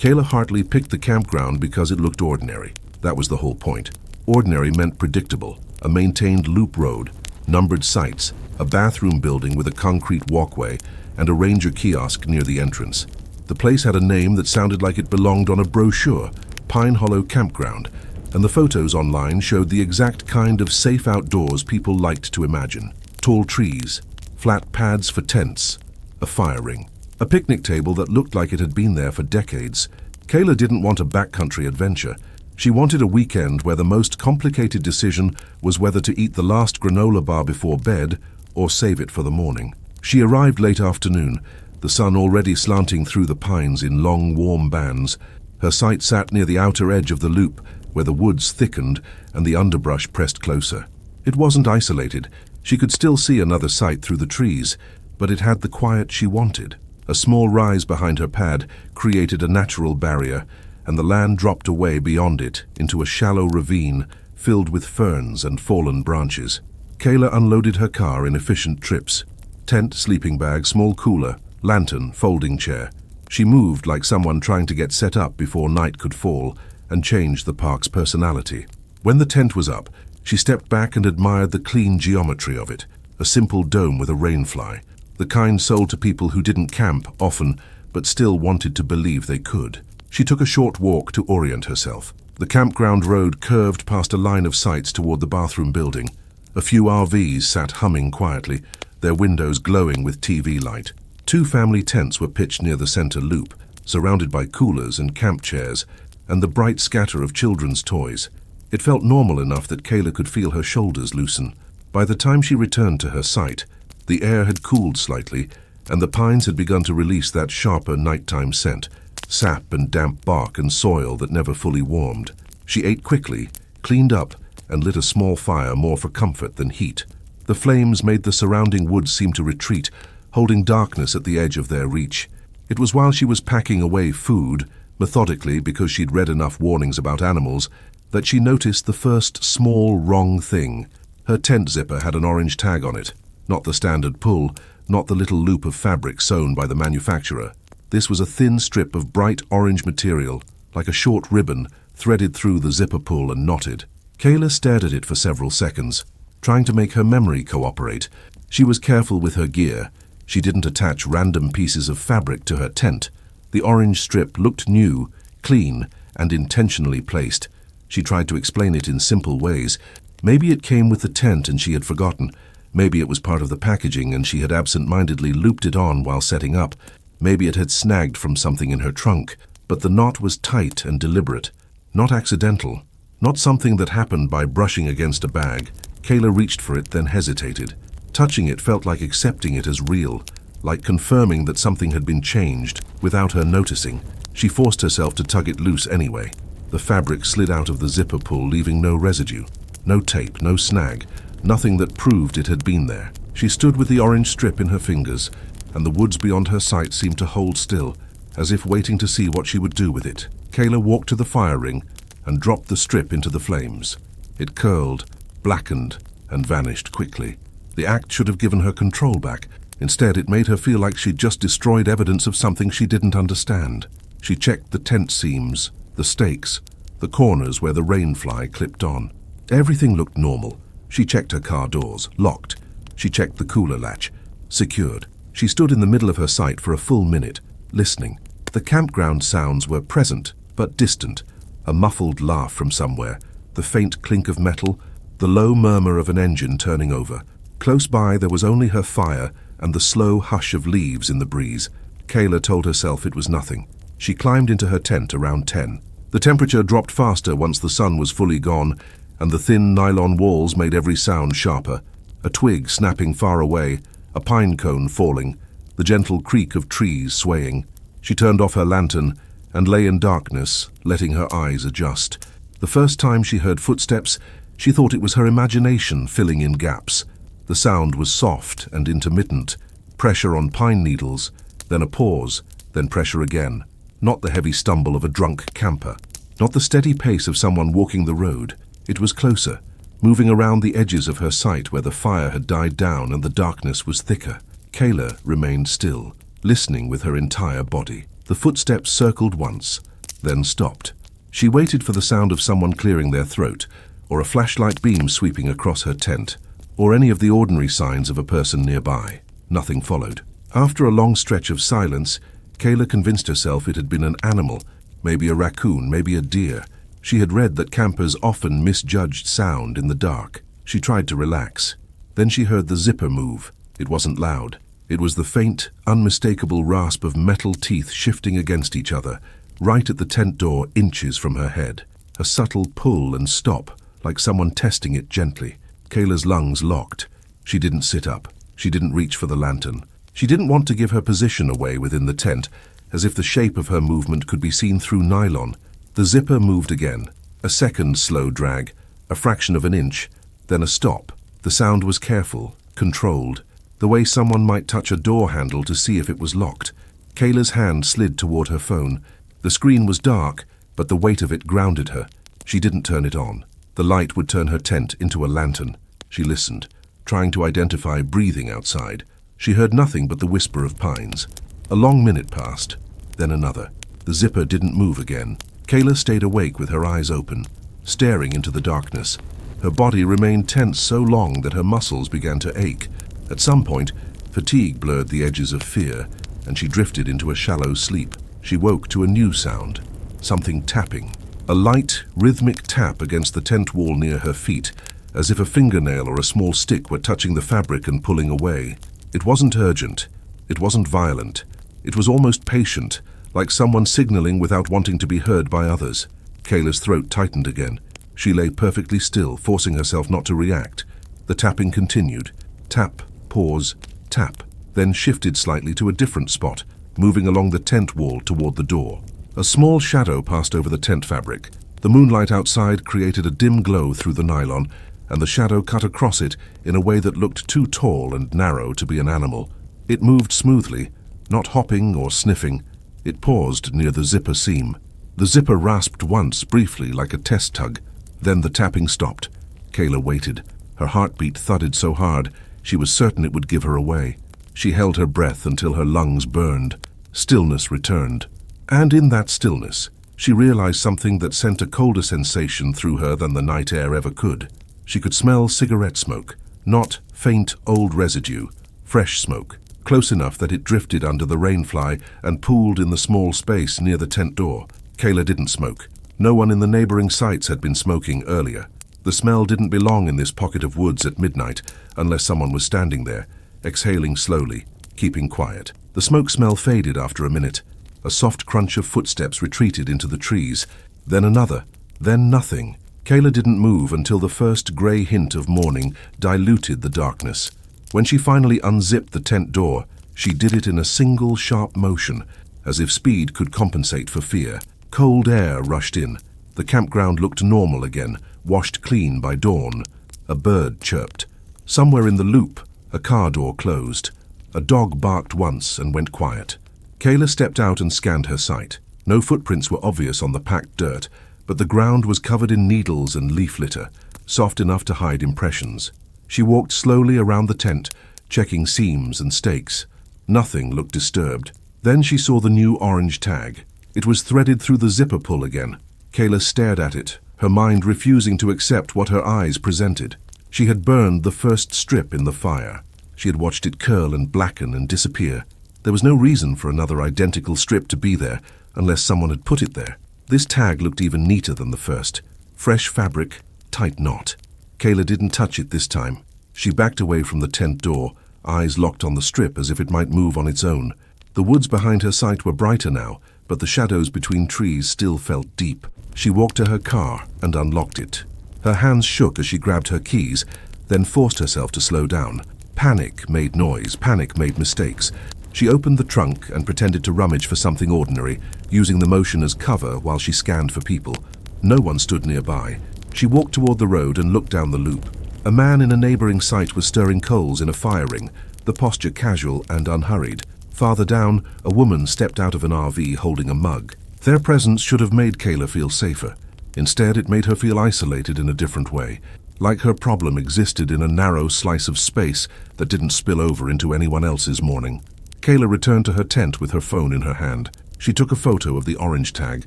Kayla Hartley picked the campground because it looked ordinary. That was the whole point. Ordinary meant predictable. A maintained loop road, numbered sites, a bathroom building with a concrete walkway, and a ranger kiosk near the entrance. The place had a name that sounded like it belonged on a brochure, Pine Hollow Campground, and the photos online showed the exact kind of safe outdoors people liked to imagine. Tall trees, flat pads for tents, a fire ring, a picnic table that looked like it had been there for decades. Kayla didn't want a backcountry adventure. She wanted a weekend where the most complicated decision was whether to eat the last granola bar before bed or save it for the morning. She arrived late afternoon, the sun already slanting through the pines in long, warm bands. Her site sat near the outer edge of the loop, where the woods thickened and the underbrush pressed closer. It wasn't isolated. She could still see another site through the trees, but it had the quiet she wanted. A small rise behind her pad created a natural barrier, and the land dropped away beyond it into a shallow ravine filled with ferns and fallen branches. Kayla unloaded her car in efficient trips. Tent, sleeping bag, small cooler, lantern, folding chair. She moved like someone trying to get set up before night could fall and change the park's personality. When the tent was up, she stepped back and admired the clean geometry of it, a simple dome with a rainfly, the kind sold to people who didn't camp often but still wanted to believe they could. She took a short walk to orient herself. The campground road curved past a line of sites toward the bathroom building. A few RVs sat humming quietly, their windows glowing with TV light. 2 family tents were pitched near the center loop, surrounded by coolers and camp chairs, and the bright scatter of children's toys. It felt normal enough that Kayla could feel her shoulders loosen. By the time she returned to her site, the air had cooled slightly, and the pines had begun to release that sharper nighttime scent, sap and damp bark and soil that never fully warmed. She ate quickly, cleaned up, and lit a small fire more for comfort than heat. The flames made the surrounding woods seem to retreat, holding darkness at the edge of their reach. It was while she was packing away food, methodically because she'd read enough warnings about animals, that she noticed the first small wrong thing. Her tent zipper had an orange tag on it. Not the standard pull, not the little loop of fabric sewn by the manufacturer. This was a thin strip of bright orange material, like a short ribbon, threaded through the zipper pull and knotted. Kayla stared at it for several seconds, trying to make her memory cooperate. She was careful with her gear. She didn't attach random pieces of fabric to her tent. The orange strip looked new, clean, and intentionally placed. She tried to explain it in simple ways. Maybe it came with the tent and she had forgotten. Maybe it was part of the packaging and she had absent-mindedly looped it on while setting up. Maybe it had snagged from something in her trunk. But the knot was tight and deliberate, not accidental, not something that happened by brushing against a bag. Kayla reached for it, then hesitated. Touching it felt like accepting it as real, like confirming that something had been changed without her noticing. She forced herself to tug it loose anyway. The fabric slid out of the zipper pull, leaving no residue. No tape, no snag, nothing that proved it had been there. She stood with the orange strip in her fingers, and the woods beyond her sight seemed to hold still, as if waiting to see what she would do with it. Kayla walked to the fire ring and dropped the strip into the flames. It curled, blackened, and vanished quickly. The act should have given her control back. Instead, it made her feel like she'd just destroyed evidence of something she didn't understand. She checked the tent seams, the stakes, the corners where the rainfly clipped on. Everything looked normal. She checked her car doors, locked. She checked the cooler latch, secured. She stood in the middle of her site for a full minute, listening. The campground sounds were present, but distant. A muffled laugh from somewhere, the faint clink of metal, the low murmur of an engine turning over. Close by there was only her fire and the slow hush of leaves in the breeze. Kayla told herself it was nothing. She climbed into her tent around 10. The temperature dropped faster once the sun was fully gone, and the thin nylon walls made every sound sharper. A twig snapping far away, a pine cone falling, the gentle creak of trees swaying. She turned off her lantern and lay in darkness, letting her eyes adjust. The first time she heard footsteps, she thought it was her imagination filling in gaps. The sound was soft and intermittent, pressure on pine needles, then a pause, then pressure again. Not the heavy stumble of a drunk camper, not the steady pace of someone walking the road. It was closer, moving around the edges of her sight where the fire had died down and the darkness was thicker. Kayla remained still, listening with her entire body. The footsteps circled once, then stopped. She waited for the sound of someone clearing their throat, or a flashlight beam sweeping across her tent, or any of the ordinary signs of a person nearby. Nothing followed. After a long stretch of silence, Kayla convinced herself it had been an animal, maybe a raccoon, maybe a deer. She had read that campers often misjudged sound in the dark. She tried to relax. Then she heard the zipper move. It wasn't loud. It was the faint, unmistakable rasp of metal teeth shifting against each other, right at the tent door, inches from her head. A subtle pull and stop, like someone testing it gently. Kayla's lungs locked. She didn't sit up. She didn't reach for the lantern. She didn't want to give her position away within the tent, as if the shape of her movement could be seen through nylon. The zipper moved again. A second slow drag, a fraction of an inch, then a stop. The sound was careful, controlled, the way someone might touch a door handle to see if it was locked. Kayla's hand slid toward her phone. The screen was dark, but the weight of it grounded her. She didn't turn it on. The light would turn her tent into a lantern. She listened, trying to identify breathing outside. She heard nothing but the whisper of pines. A long minute passed, then another. The zipper didn't move again. Kayla stayed awake with her eyes open, staring into the darkness. Her body remained tense so long that her muscles began to ache. At some point, fatigue blurred the edges of fear, and she drifted into a shallow sleep. She woke to a new sound, something tapping. A light, rhythmic tap against the tent wall near her feet, as if a fingernail or a small stick were touching the fabric and pulling away. It wasn't urgent. It wasn't violent. It was almost patient, like someone signaling without wanting to be heard by others. Kayla's throat tightened again. She lay perfectly still, forcing herself not to react. The tapping continued. Tap, pause, tap, then shifted slightly to a different spot, moving along the tent wall toward the door. A small shadow passed over the tent fabric. The moonlight outside created a dim glow through the nylon, and the shadow cut across it in a way that looked too tall and narrow to be an animal. It moved smoothly, not hopping or sniffing. It paused near the zipper seam. The zipper rasped once, briefly, like a test tug. Then the tapping stopped. Kayla waited. Her heartbeat thudded so hard, she was certain it would give her away. She held her breath until her lungs burned. Stillness returned. And in that stillness, she realized something that sent a colder sensation through her than the night air ever could. She could smell cigarette smoke, not faint old residue, fresh smoke, close enough that it drifted under the rainfly and pooled in the small space near the tent door. Kayla didn't smoke. No one in the neighboring sites had been smoking earlier. The smell didn't belong in this pocket of woods at midnight, unless someone was standing there, exhaling slowly, keeping quiet. The smoke smell faded after a minute. A soft crunch of footsteps retreated into the trees. Then another. Then nothing. Kayla didn't move until the first gray hint of morning diluted the darkness. When she finally unzipped the tent door, she did it in a single sharp motion, as if speed could compensate for fear. Cold air rushed in. The campground looked normal again, washed clean by dawn. A bird chirped. Somewhere in the loop, a car door closed. A dog barked once and went quiet. Kayla stepped out and scanned her sight. No footprints were obvious on the packed dirt, but the ground was covered in needles and leaf litter, soft enough to hide impressions. She walked slowly around the tent, checking seams and stakes. Nothing looked disturbed. Then she saw the new orange tag. It was threaded through the zipper pull again. Kayla stared at it, her mind refusing to accept what her eyes presented. She had burned the first strip in the fire. She had watched it curl and blacken and disappear. There was no reason for another identical strip to be there, unless someone had put it there. This tag looked even neater than the first. Fresh fabric, tight knot. Kayla didn't touch it this time. She backed away from the tent door, eyes locked on the strip as if it might move on its own. The woods behind her sight were brighter now, but the shadows between trees still felt deep. She walked to her car and unlocked it. Her hands shook as she grabbed her keys, then forced herself to slow down. Panic made noise, panic made mistakes. She opened the trunk and pretended to rummage for something ordinary, using the motion as cover while she scanned for people. No one stood nearby. She walked toward the road and looked down the loop. A man in a neighboring site was stirring coals in a fire ring, the posture casual and unhurried. Farther down, a woman stepped out of an RV holding a mug. Their presence should have made Kayla feel safer. Instead, it made her feel isolated in a different way, like her problem existed in a narrow slice of space that didn't spill over into anyone else's morning. Kayla returned to her tent with her phone in her hand. She took a photo of the orange tag,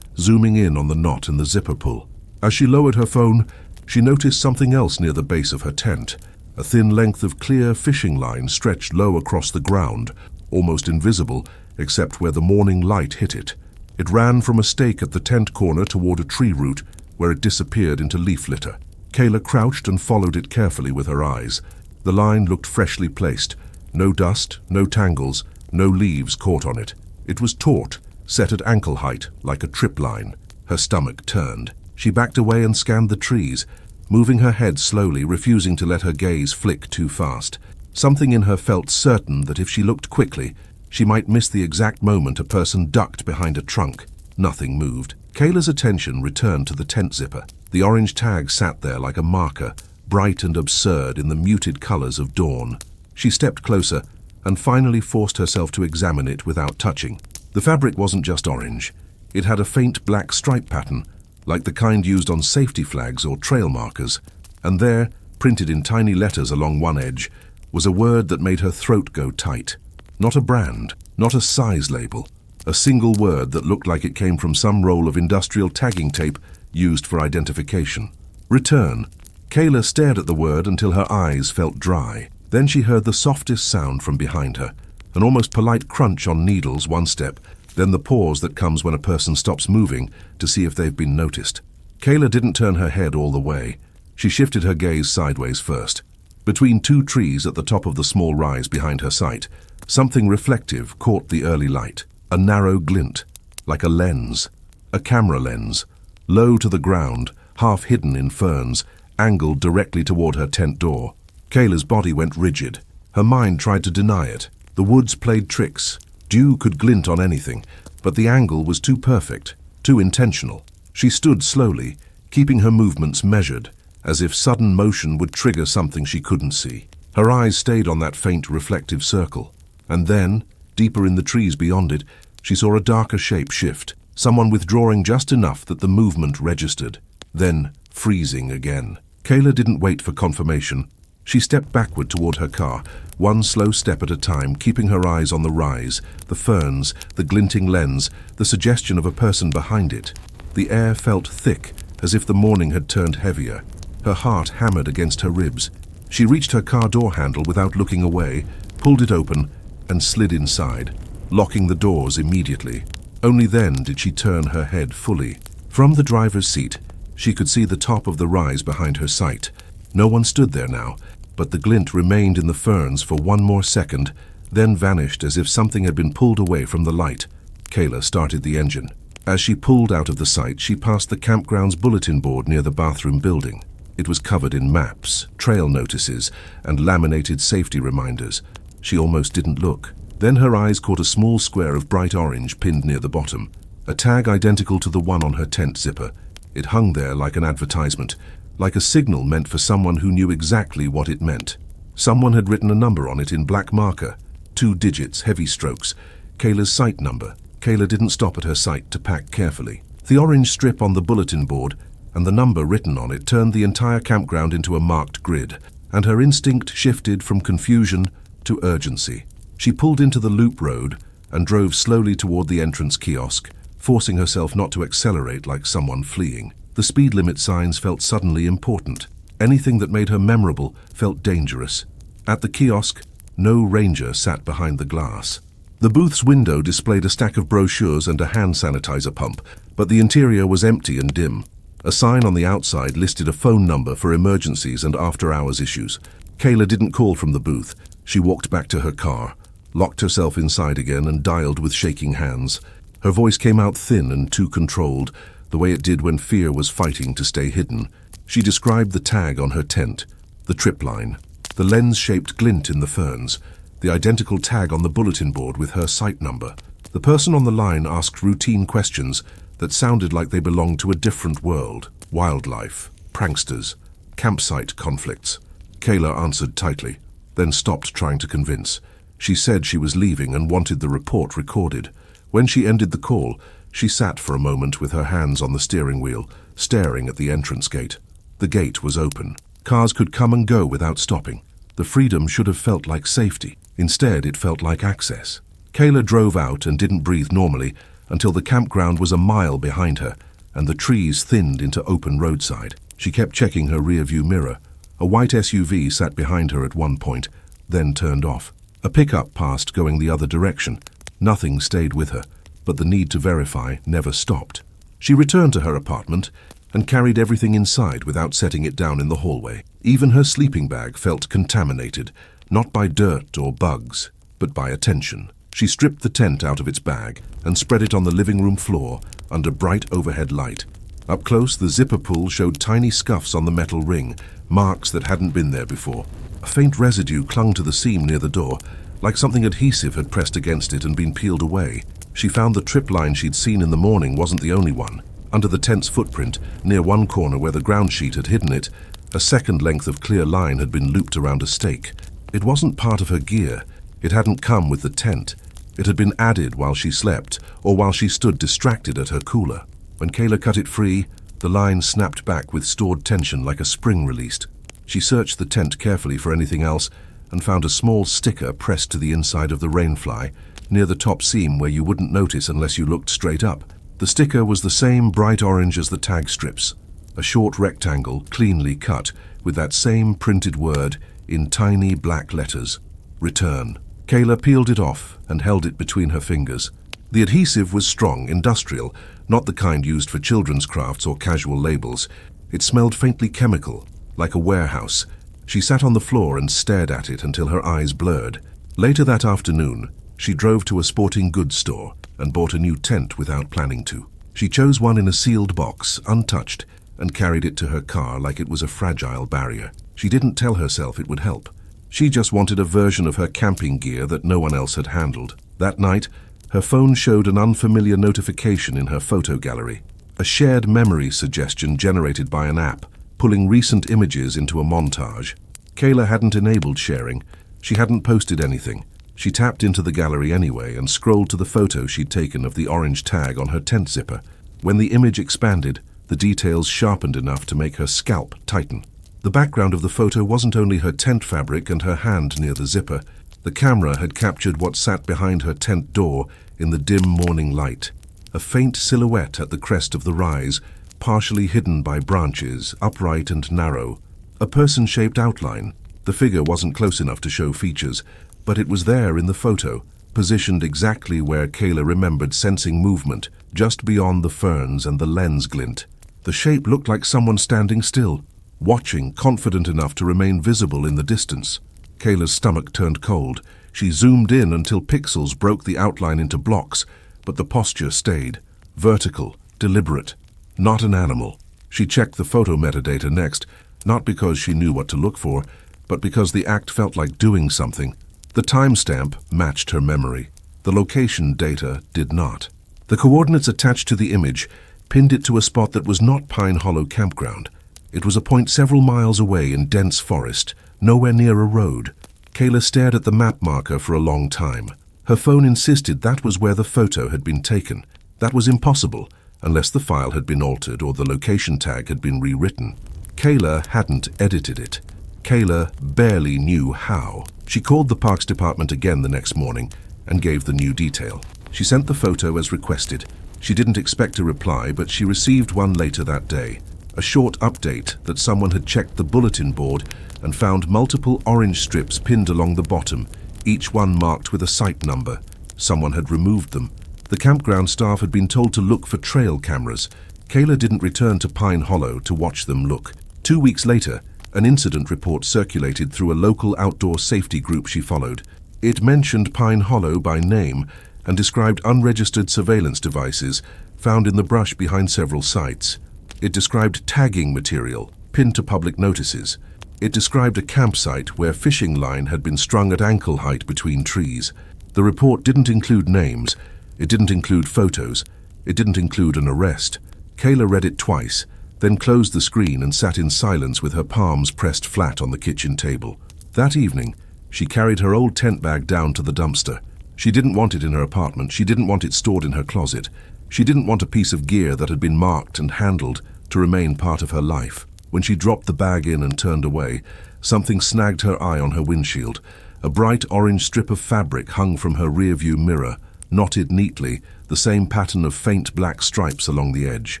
zooming in on the knot in the zipper pull. As she lowered her phone, she noticed something else near the base of her tent. A thin length of clear fishing line stretched low across the ground, almost invisible except where the morning light hit it. It ran from a stake at the tent corner toward a tree root, where it disappeared into leaf litter. Kayla crouched and followed it carefully with her eyes. The line looked freshly placed. No dust, no tangles, no leaves caught on it. It was taut, set at ankle height, like a trip line. Her stomach turned. She backed away and scanned the trees, moving her head slowly, refusing to let her gaze flick too fast. Something in her felt certain that if she looked quickly, she might miss the exact moment a person ducked behind a trunk. Nothing moved. Kayla's attention returned to the tent zipper. The orange tag sat there like a marker, bright and absurd in the muted colors of dawn. She stepped closer and finally forced herself to examine it without touching. The fabric wasn't just orange. It had a faint black stripe pattern, like the kind used on safety flags or trail markers. And there, printed in tiny letters along one edge, was a word that made her throat go tight. Not a brand, not a size label. A single word that looked like it came from some roll of industrial tagging tape used for identification. Return. Kayla stared at the word until her eyes felt dry. Then she heard the softest sound from behind her, an almost polite crunch on needles one step, then the pause that comes when a person stops moving to see if they've been noticed. Kayla didn't turn her head all the way. She shifted her gaze sideways first. Between two trees at the top of the small rise behind her sight, something reflective caught the early light. A narrow glint, like a lens. A camera lens, low to the ground, half hidden in ferns, angled directly toward her tent door. Kayla's body went rigid. Her mind tried to deny it. The woods played tricks. Dew could glint on anything, but the angle was too perfect, too intentional. She stood slowly, keeping her movements measured, as if sudden motion would trigger something she couldn't see. Her eyes stayed on that faint reflective circle. And then, deeper in the trees beyond it, she saw a darker shape shift, someone withdrawing just enough that the movement registered, then freezing again. Kayla didn't wait for confirmation. She stepped backward toward her car, one slow step at a time, keeping her eyes on the rise, the ferns, the glinting lens, the suggestion of a person behind it. The air felt thick, as if the morning had turned heavier. Her heart hammered against her ribs. She reached her car door handle without looking away, pulled it open, and slid inside, locking the doors immediately. Only then did she turn her head fully. From the driver's seat, she could see the top of the rise behind her sight. No one stood there now, but the glint remained in the ferns for one more second, then vanished as if something had been pulled away from the light. Kayla started the engine. As she pulled out of the sight, she passed the campground's bulletin board near the bathroom building. It was covered in maps, trail notices, and laminated safety reminders. She almost didn't look. Then her eyes caught a small square of bright orange pinned near the bottom, a tag identical to the one on her tent zipper. It hung there like an advertisement, like a signal meant for someone who knew exactly what it meant. Someone had written a number on it in black marker, 2 digits, heavy strokes, Kayla's site number. Kayla didn't stop at her site to pack carefully. The orange strip on the bulletin board and the number written on it turned the entire campground into a marked grid, and her instinct shifted from confusion to urgency. She pulled into the loop road and drove slowly toward the entrance kiosk, forcing herself not to accelerate like someone fleeing. The speed limit signs felt suddenly important. Anything that made her memorable felt dangerous. At the kiosk, no ranger sat behind the glass. The booth's window displayed a stack of brochures and a hand sanitizer pump, but the interior was empty and dim. A sign on the outside listed a phone number for emergencies and after-hours issues. Kayla didn't call from the booth. She walked back to her car, locked herself inside again, and dialed with shaking hands. Her voice came out thin and too controlled, the way it did when fear was fighting to stay hidden. She described the tag on her tent, the trip line, the lens-shaped glint in the ferns, the identical tag on the bulletin board with her site number. The person on the line asked routine questions that sounded like they belonged to a different world. Wildlife, pranksters, campsite conflicts. Kayla answered tightly, then stopped trying to convince. She said she was leaving and wanted the report recorded. When she ended the call, she sat for a moment with her hands on the steering wheel, staring at the entrance gate. The gate was open. Cars could come and go without stopping. The freedom should have felt like safety. Instead, it felt like access. Kayla drove out and didn't breathe normally until the campground was a mile behind her, and the trees thinned into open roadside. She kept checking her rearview mirror. A white SUV sat behind her at one point, then turned off. A pickup passed going the other direction. Nothing stayed with her, but the need to verify never stopped. She returned to her apartment and carried everything inside without setting it down in the hallway. Even her sleeping bag felt contaminated, not by dirt or bugs, but by attention. She stripped the tent out of its bag and spread it on the living room floor under bright overhead light. Up close, the zipper pull showed tiny scuffs on the metal ring, marks that hadn't been there before. A faint residue clung to the seam near the door, like something adhesive had pressed against it and been peeled away. She found the trip line she'd seen in the morning wasn't the only one. Under the tent's footprint, near one corner where the ground sheet had hidden it, a second length of clear line had been looped around a stake. It wasn't part of her gear. It hadn't come with the tent. It had been added while she slept, or while she stood distracted at her cooler. When Kayla cut it free, the line snapped back with stored tension like a spring released. She searched the tent carefully for anything else and found a small sticker pressed to the inside of the rainfly, near the top seam where you wouldn't notice unless you looked straight up. The sticker was the same bright orange as the tag strips, a short rectangle cleanly cut with that same printed word in tiny black letters, "Return." Kayla peeled it off and held it between her fingers. The adhesive was strong, industrial, not the kind used for children's crafts or casual labels. It smelled faintly chemical, like a warehouse. She sat on the floor and stared at it until her eyes blurred. Later that afternoon, she drove to a sporting goods store and bought a new tent without planning to. She chose one in a sealed box, untouched, and carried it to her car like it was a fragile barrier. She didn't tell herself it would help. She just wanted a version of her camping gear that no one else had handled. That night, her phone showed an unfamiliar notification in her photo gallery. A shared memory suggestion generated by an app, pulling recent images into a montage. Kayla hadn't enabled sharing. She hadn't posted anything. She tapped into the gallery anyway and scrolled to the photo she'd taken of the orange tag on her tent zipper. When the image expanded, the details sharpened enough to make her scalp tighten. The background of the photo wasn't only her tent fabric and her hand near the zipper. The camera had captured what sat behind her tent door in the dim morning light. A faint silhouette at the crest of the rise, partially hidden by branches, upright and narrow. A person-shaped outline. The figure wasn't close enough to show features, but it was there in the photo, positioned exactly where Kayla remembered sensing movement, just beyond the ferns and the lens glint. The shape looked like someone standing still, watching, confident enough to remain visible in the distance. Kayla's stomach turned cold. She zoomed in until pixels broke the outline into blocks, but the posture stayed. Vertical, deliberate. Not an animal. She checked the photo metadata next, not because she knew what to look for, but because the act felt like doing something. The timestamp matched her memory. The location data did not. The coordinates attached to the image pinned it to a spot that was not Pine Hollow Campground. It was a point several miles away in dense forest, nowhere near a road. Kayla stared at the map marker for a long time. Her phone insisted that was where the photo had been taken. That was impossible, unless the file had been altered or the location tag had been rewritten. Kayla hadn't edited it. Kayla barely knew how. She called the Parks Department again the next morning and gave the new detail. She sent the photo as requested. She didn't expect a reply, but she received one later that day. A short update that someone had checked the bulletin board and found multiple orange strips pinned along the bottom, each one marked with a site number. Someone had removed them. The campground staff had been told to look for trail cameras. Kayla didn't return to Pine Hollow to watch them look. 2 weeks later, an incident report circulated through a local outdoor safety group she followed. It mentioned Pine Hollow by name and described unregistered surveillance devices found in the brush behind several sites. It described tagging material pinned to public notices. It described a campsite where fishing line had been strung at ankle height between trees. The report didn't include names. It didn't include photos. It didn't include an arrest. Kayla read it twice, then closed the screen and sat in silence with her palms pressed flat on the kitchen table. That evening, she carried her old tent bag down to the dumpster. She didn't want it in her apartment. She didn't want it stored in her closet. She didn't want a piece of gear that had been marked and handled to remain part of her life. When she dropped the bag in and turned away, something snagged her eye on her windshield. A bright orange strip of fabric hung from her rearview mirror, knotted neatly, the same pattern of faint black stripes along the edge.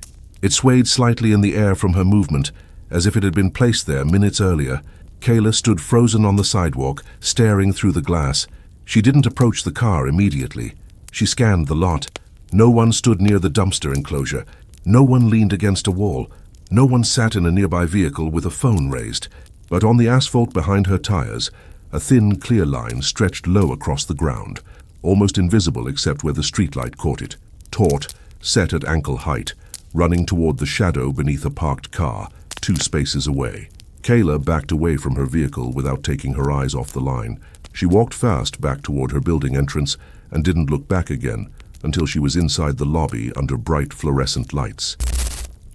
It swayed slightly in the air from her movement, as if it had been placed there minutes earlier. Kayla stood frozen on the sidewalk, staring through the glass. She didn't approach the car immediately. She scanned the lot. No one stood near the dumpster enclosure. No one leaned against a wall. No one sat in a nearby vehicle with a phone raised. But on the asphalt behind her tires, a thin, clear line stretched low across the ground, almost invisible except where the streetlight caught it, taut, set at ankle height, running toward the shadow beneath a parked car, 2 spaces away. Kayla backed away from her vehicle without taking her eyes off the line. She walked fast back toward her building entrance and didn't look back again until she was inside the lobby under bright fluorescent lights.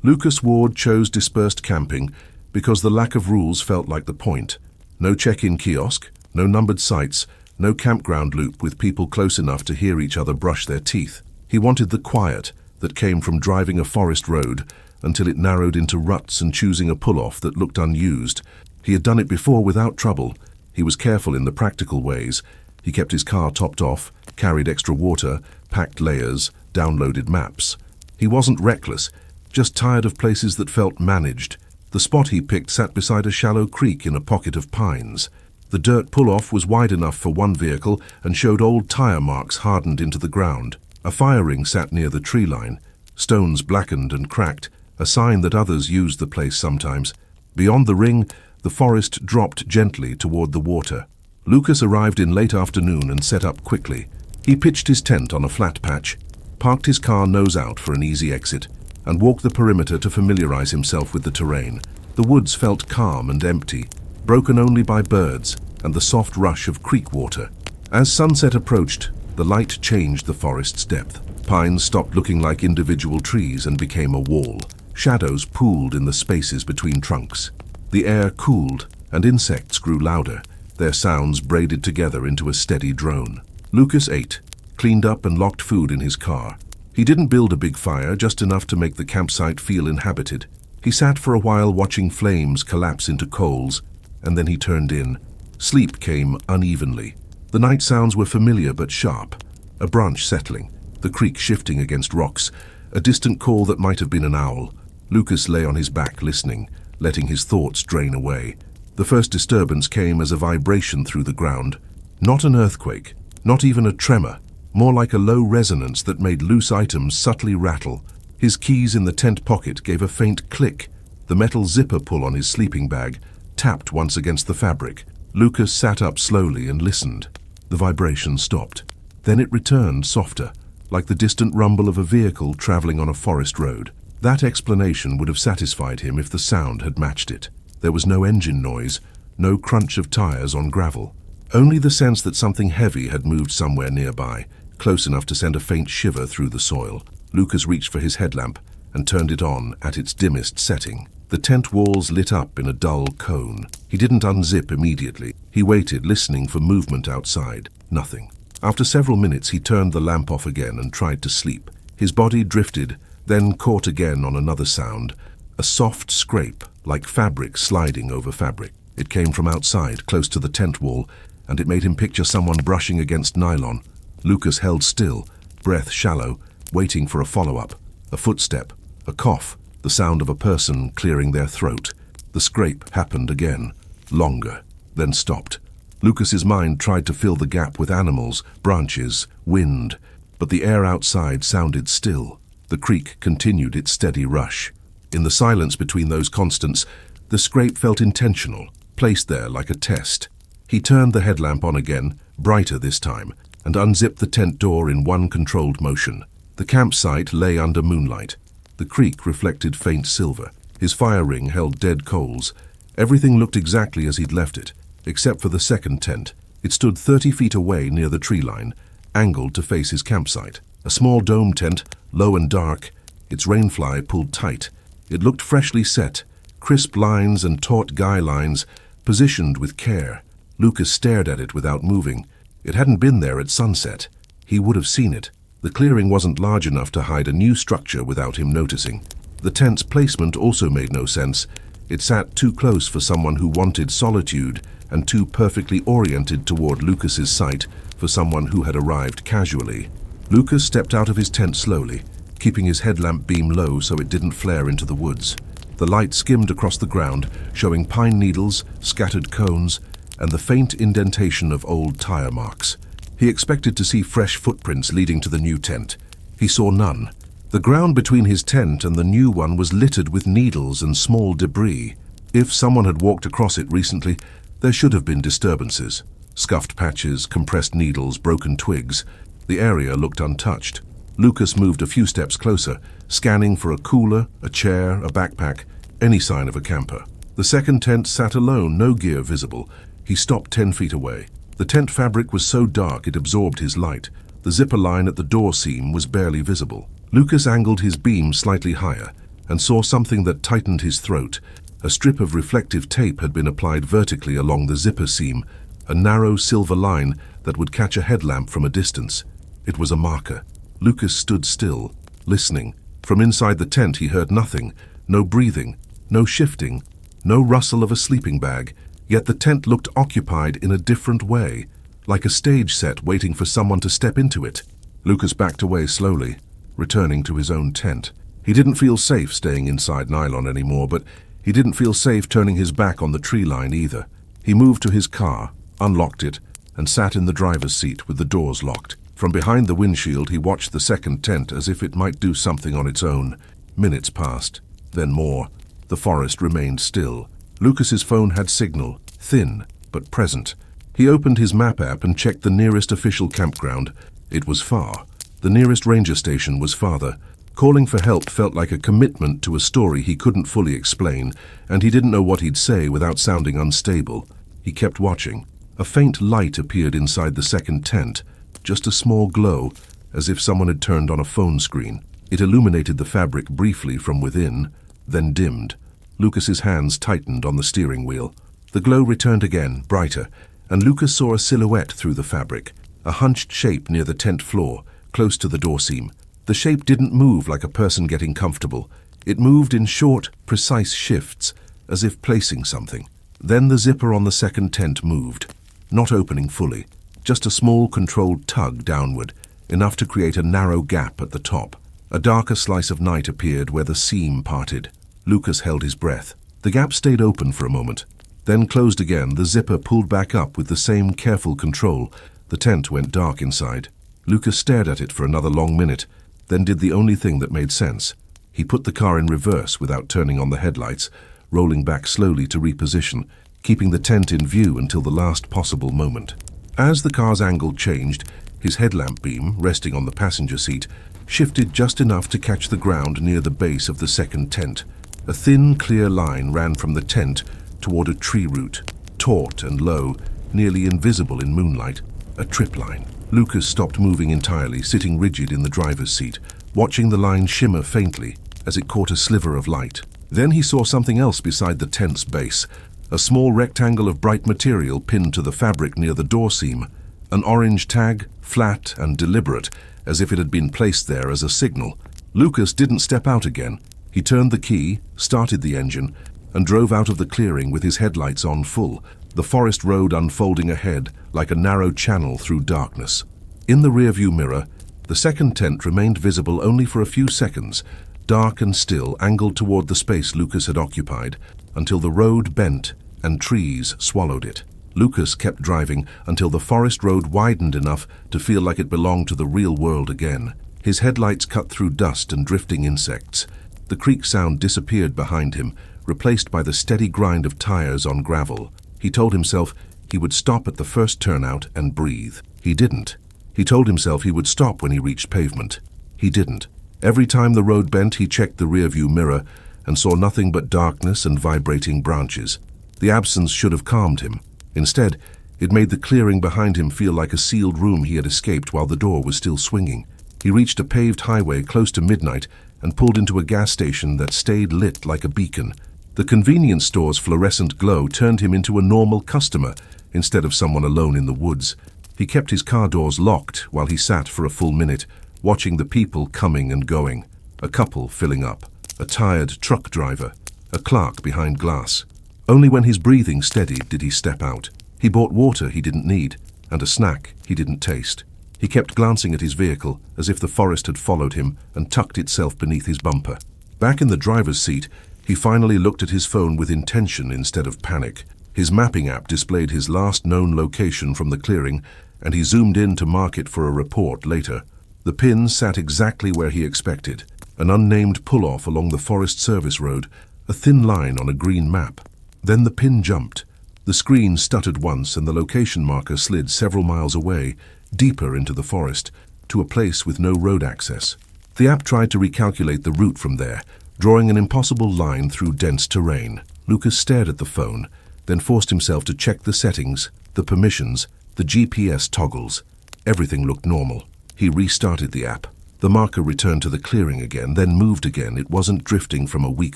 Lucas Ward chose dispersed camping because the lack of rules felt like the point. No check-in kiosk, no numbered sites, no campground loop with people close enough to hear each other brush their teeth. He wanted the quiet that came from driving a forest road until it narrowed into ruts and choosing a pull-off that looked unused. He had done it before without trouble. He was careful in the practical ways. He kept his car topped off, carried extra water, packed layers, downloaded maps. He wasn't reckless, just tired of places that felt managed. The spot he picked sat beside a shallow creek in a pocket of pines. The dirt pull-off was wide enough for one vehicle and showed old tire marks hardened into the ground. A fire ring sat near the tree line, stones blackened and cracked, a sign that others used the place sometimes. Beyond the ring, the forest dropped gently toward the water. Lucas arrived in late afternoon and set up quickly. He pitched his tent on a flat patch, parked his car nose out for an easy exit, and walked the perimeter to familiarize himself with the terrain. The woods felt calm and empty, broken only by birds and the soft rush of creek water. As sunset approached, the light changed the forest's depth. Pines stopped looking like individual trees and became a wall. Shadows pooled in the spaces between trunks. The air cooled, and insects grew louder, their sounds braided together into a steady drone. Lucas ate, cleaned up and locked food in his car. He didn't build a big fire, just enough to make the campsite feel inhabited. He sat for a while watching flames collapse into coals, and then he turned in. Sleep came unevenly. The night sounds were familiar but sharp. A branch settling, the creek shifting against rocks, a distant call that might have been an owl. Lucas lay on his back listening, letting his thoughts drain away. The first disturbance came as a vibration through the ground. Not an earthquake, not even a tremor, more like a low resonance that made loose items subtly rattle. His keys in the tent pocket gave a faint click. The metal zipper pull on his sleeping bag tapped once against the fabric. Lucas sat up slowly and listened. The vibration stopped. Then it returned softer, like the distant rumble of a vehicle traveling on a forest road. That explanation would have satisfied him if the sound had matched it. There was no engine noise, no crunch of tires on gravel. Only the sense that something heavy had moved somewhere nearby, close enough to send a faint shiver through the soil. Lucas reached for his headlamp and turned it on at its dimmest setting. The tent walls lit up in a dull cone. He didn't unzip immediately. He waited, listening for movement outside. Nothing. After several minutes, he turned the lamp off again and tried to sleep. His body drifted, then caught again on another sound, a soft scrape, like fabric sliding over fabric. It came from outside, close to the tent wall, and it made him picture someone brushing against nylon. Lucas held still, breath shallow, waiting for a follow-up. A footstep, a cough, the sound of a person clearing their throat. The scrape happened again, longer, then stopped. Lucas's mind tried to fill the gap with animals, branches, wind, but the air outside sounded still. The creek continued its steady rush. In the silence between those constants, the scrape felt intentional, placed there like a test. He turned the headlamp on again, brighter this time, and unzipped the tent door in one controlled motion. The campsite lay under moonlight. The creek reflected faint silver. His fire ring held dead coals. Everything looked exactly as he'd left it, except for the second tent. It stood 30 feet away near the tree line, angled to face his campsite. A small dome tent, low and dark, its rainfly pulled tight. It looked freshly set, crisp lines and taut guy lines, positioned with care. Lucas stared at it without moving. It hadn't been there at sunset. He would have seen it. The clearing wasn't large enough to hide a new structure without him noticing. The tent's placement also made no sense. It sat too close for someone who wanted solitude and too perfectly oriented toward Lucas's site for someone who had arrived casually. Lucas stepped out of his tent slowly, keeping his headlamp beam low so it didn't flare into the woods. The light skimmed across the ground, showing pine needles, scattered cones, and the faint indentation of old tire marks. He expected to see fresh footprints leading to the new tent. He saw none. The ground between his tent and the new one was littered with needles and small debris. If someone had walked across it recently, there should have been disturbances. Scuffed patches, compressed needles, broken twigs. The area looked untouched. Lucas moved a few steps closer, scanning for a cooler, a chair, a backpack, any sign of a camper. The second tent sat alone, no gear visible. He stopped 10 feet away. The tent fabric was so dark it absorbed his light. The zipper line at the door seam was barely visible. Lucas angled his beam slightly higher and saw something that tightened his throat. A strip of reflective tape had been applied vertically along the zipper seam, a narrow silver line that would catch a headlamp from a distance. It was a marker. Lucas stood still, listening. From inside the tent he heard nothing, no breathing, no shifting, no rustle of a sleeping bag, yet the tent looked occupied in a different way, like a stage set waiting for someone to step into it. Lucas backed away slowly, returning to his own tent. He didn't feel safe staying inside Nylon anymore, but he didn't feel safe turning his back on the tree line either. He moved to his car, unlocked it, and sat in the driver's seat with the doors locked. From behind the windshield he watched the second tent as if it might do something on its own. Minutes passed, then more. The forest remained still. Lucas's phone had signal, thin but present. He opened his map app and checked the nearest official campground. It was far. The nearest ranger station was farther. Calling for help felt like a commitment to a story he couldn't fully explain, and he didn't know what he'd say without sounding unstable. He kept watching. A faint light appeared inside the second tent, just a small glow, as if someone had turned on a phone screen. It illuminated the fabric briefly from within, then dimmed. Lucas's hands tightened on the steering wheel. The glow returned again, brighter, and Lucas saw a silhouette through the fabric, a hunched shape near the tent floor, close to the door seam. The shape didn't move like a person getting comfortable. It moved in short, precise shifts, as if placing something. Then the zipper on the second tent moved, not opening fully, just a small controlled tug downward, enough to create a narrow gap at the top. A darker slice of night appeared where the seam parted. Lucas held his breath. The gap stayed open for a moment, then closed again. The zipper pulled back up with the same careful control. The tent went dark inside. Lucas stared at it for another long minute, then did the only thing that made sense. He put the car in reverse without turning on the headlights, rolling back slowly to reposition, keeping the tent in view until the last possible moment. As the car's angle changed, his headlamp beam, resting on the passenger seat, shifted just enough to catch the ground near the base of the second tent. A thin, clear line ran from the tent toward a tree root, taut and low, nearly invisible in moonlight, a trip line. Lucas stopped moving entirely, sitting rigid in the driver's seat, watching the line shimmer faintly as it caught a sliver of light. Then he saw something else beside the tent's base, a small rectangle of bright material pinned to the fabric near the door seam, an orange tag, flat and deliberate, as if it had been placed there as a signal. Lucas didn't step out again. He turned the key, started the engine, and drove out of the clearing with his headlights on full, the forest road unfolding ahead like a narrow channel through darkness. In the rearview mirror, the second tent remained visible only for a few seconds, dark and still, angled toward the space Lucas had occupied, until the road bent and trees swallowed it. Lucas kept driving until the forest road widened enough to feel like it belonged to the real world again. His headlights cut through dust and drifting insects. The creak sound disappeared behind him, replaced by the steady grind of tires on gravel. He told himself he would stop at the first turnout and breathe. He didn't. He told himself he would stop when he reached pavement. He didn't. Every time the road bent, he checked the rearview mirror and saw nothing but darkness and vibrating branches. The absence should have calmed him. Instead, it made the clearing behind him feel like a sealed room he had escaped while the door was still swinging. He reached a paved highway close to midnight and pulled into a gas station that stayed lit like a beacon. The convenience store's fluorescent glow turned him into a normal customer instead of someone alone in the woods. He kept his car doors locked while he sat for a full minute, watching the people coming and going. A couple filling up, a tired truck driver, a clerk behind glass. Only when his breathing steadied did he step out. He bought water he didn't need, and a snack he didn't taste. He kept glancing at his vehicle as if the forest had followed him and tucked itself beneath his bumper. Back in the driver's seat, he finally looked at his phone with intention instead of panic. His mapping app displayed his last known location from the clearing, and he zoomed in to mark it for a report later. The pin sat exactly where he expected, an unnamed pull-off along the Forest Service Road, a thin line on a green map. Then the pin jumped. The screen stuttered once and the location marker slid several miles away, deeper into the forest, to a place with no road access. The app tried to recalculate the route from there, drawing an impossible line through dense terrain. Lucas stared at the phone, then forced himself to check the settings, the permissions, the GPS toggles. Everything looked normal. He restarted the app. The marker returned to the clearing again, then moved again. It wasn't drifting from a weak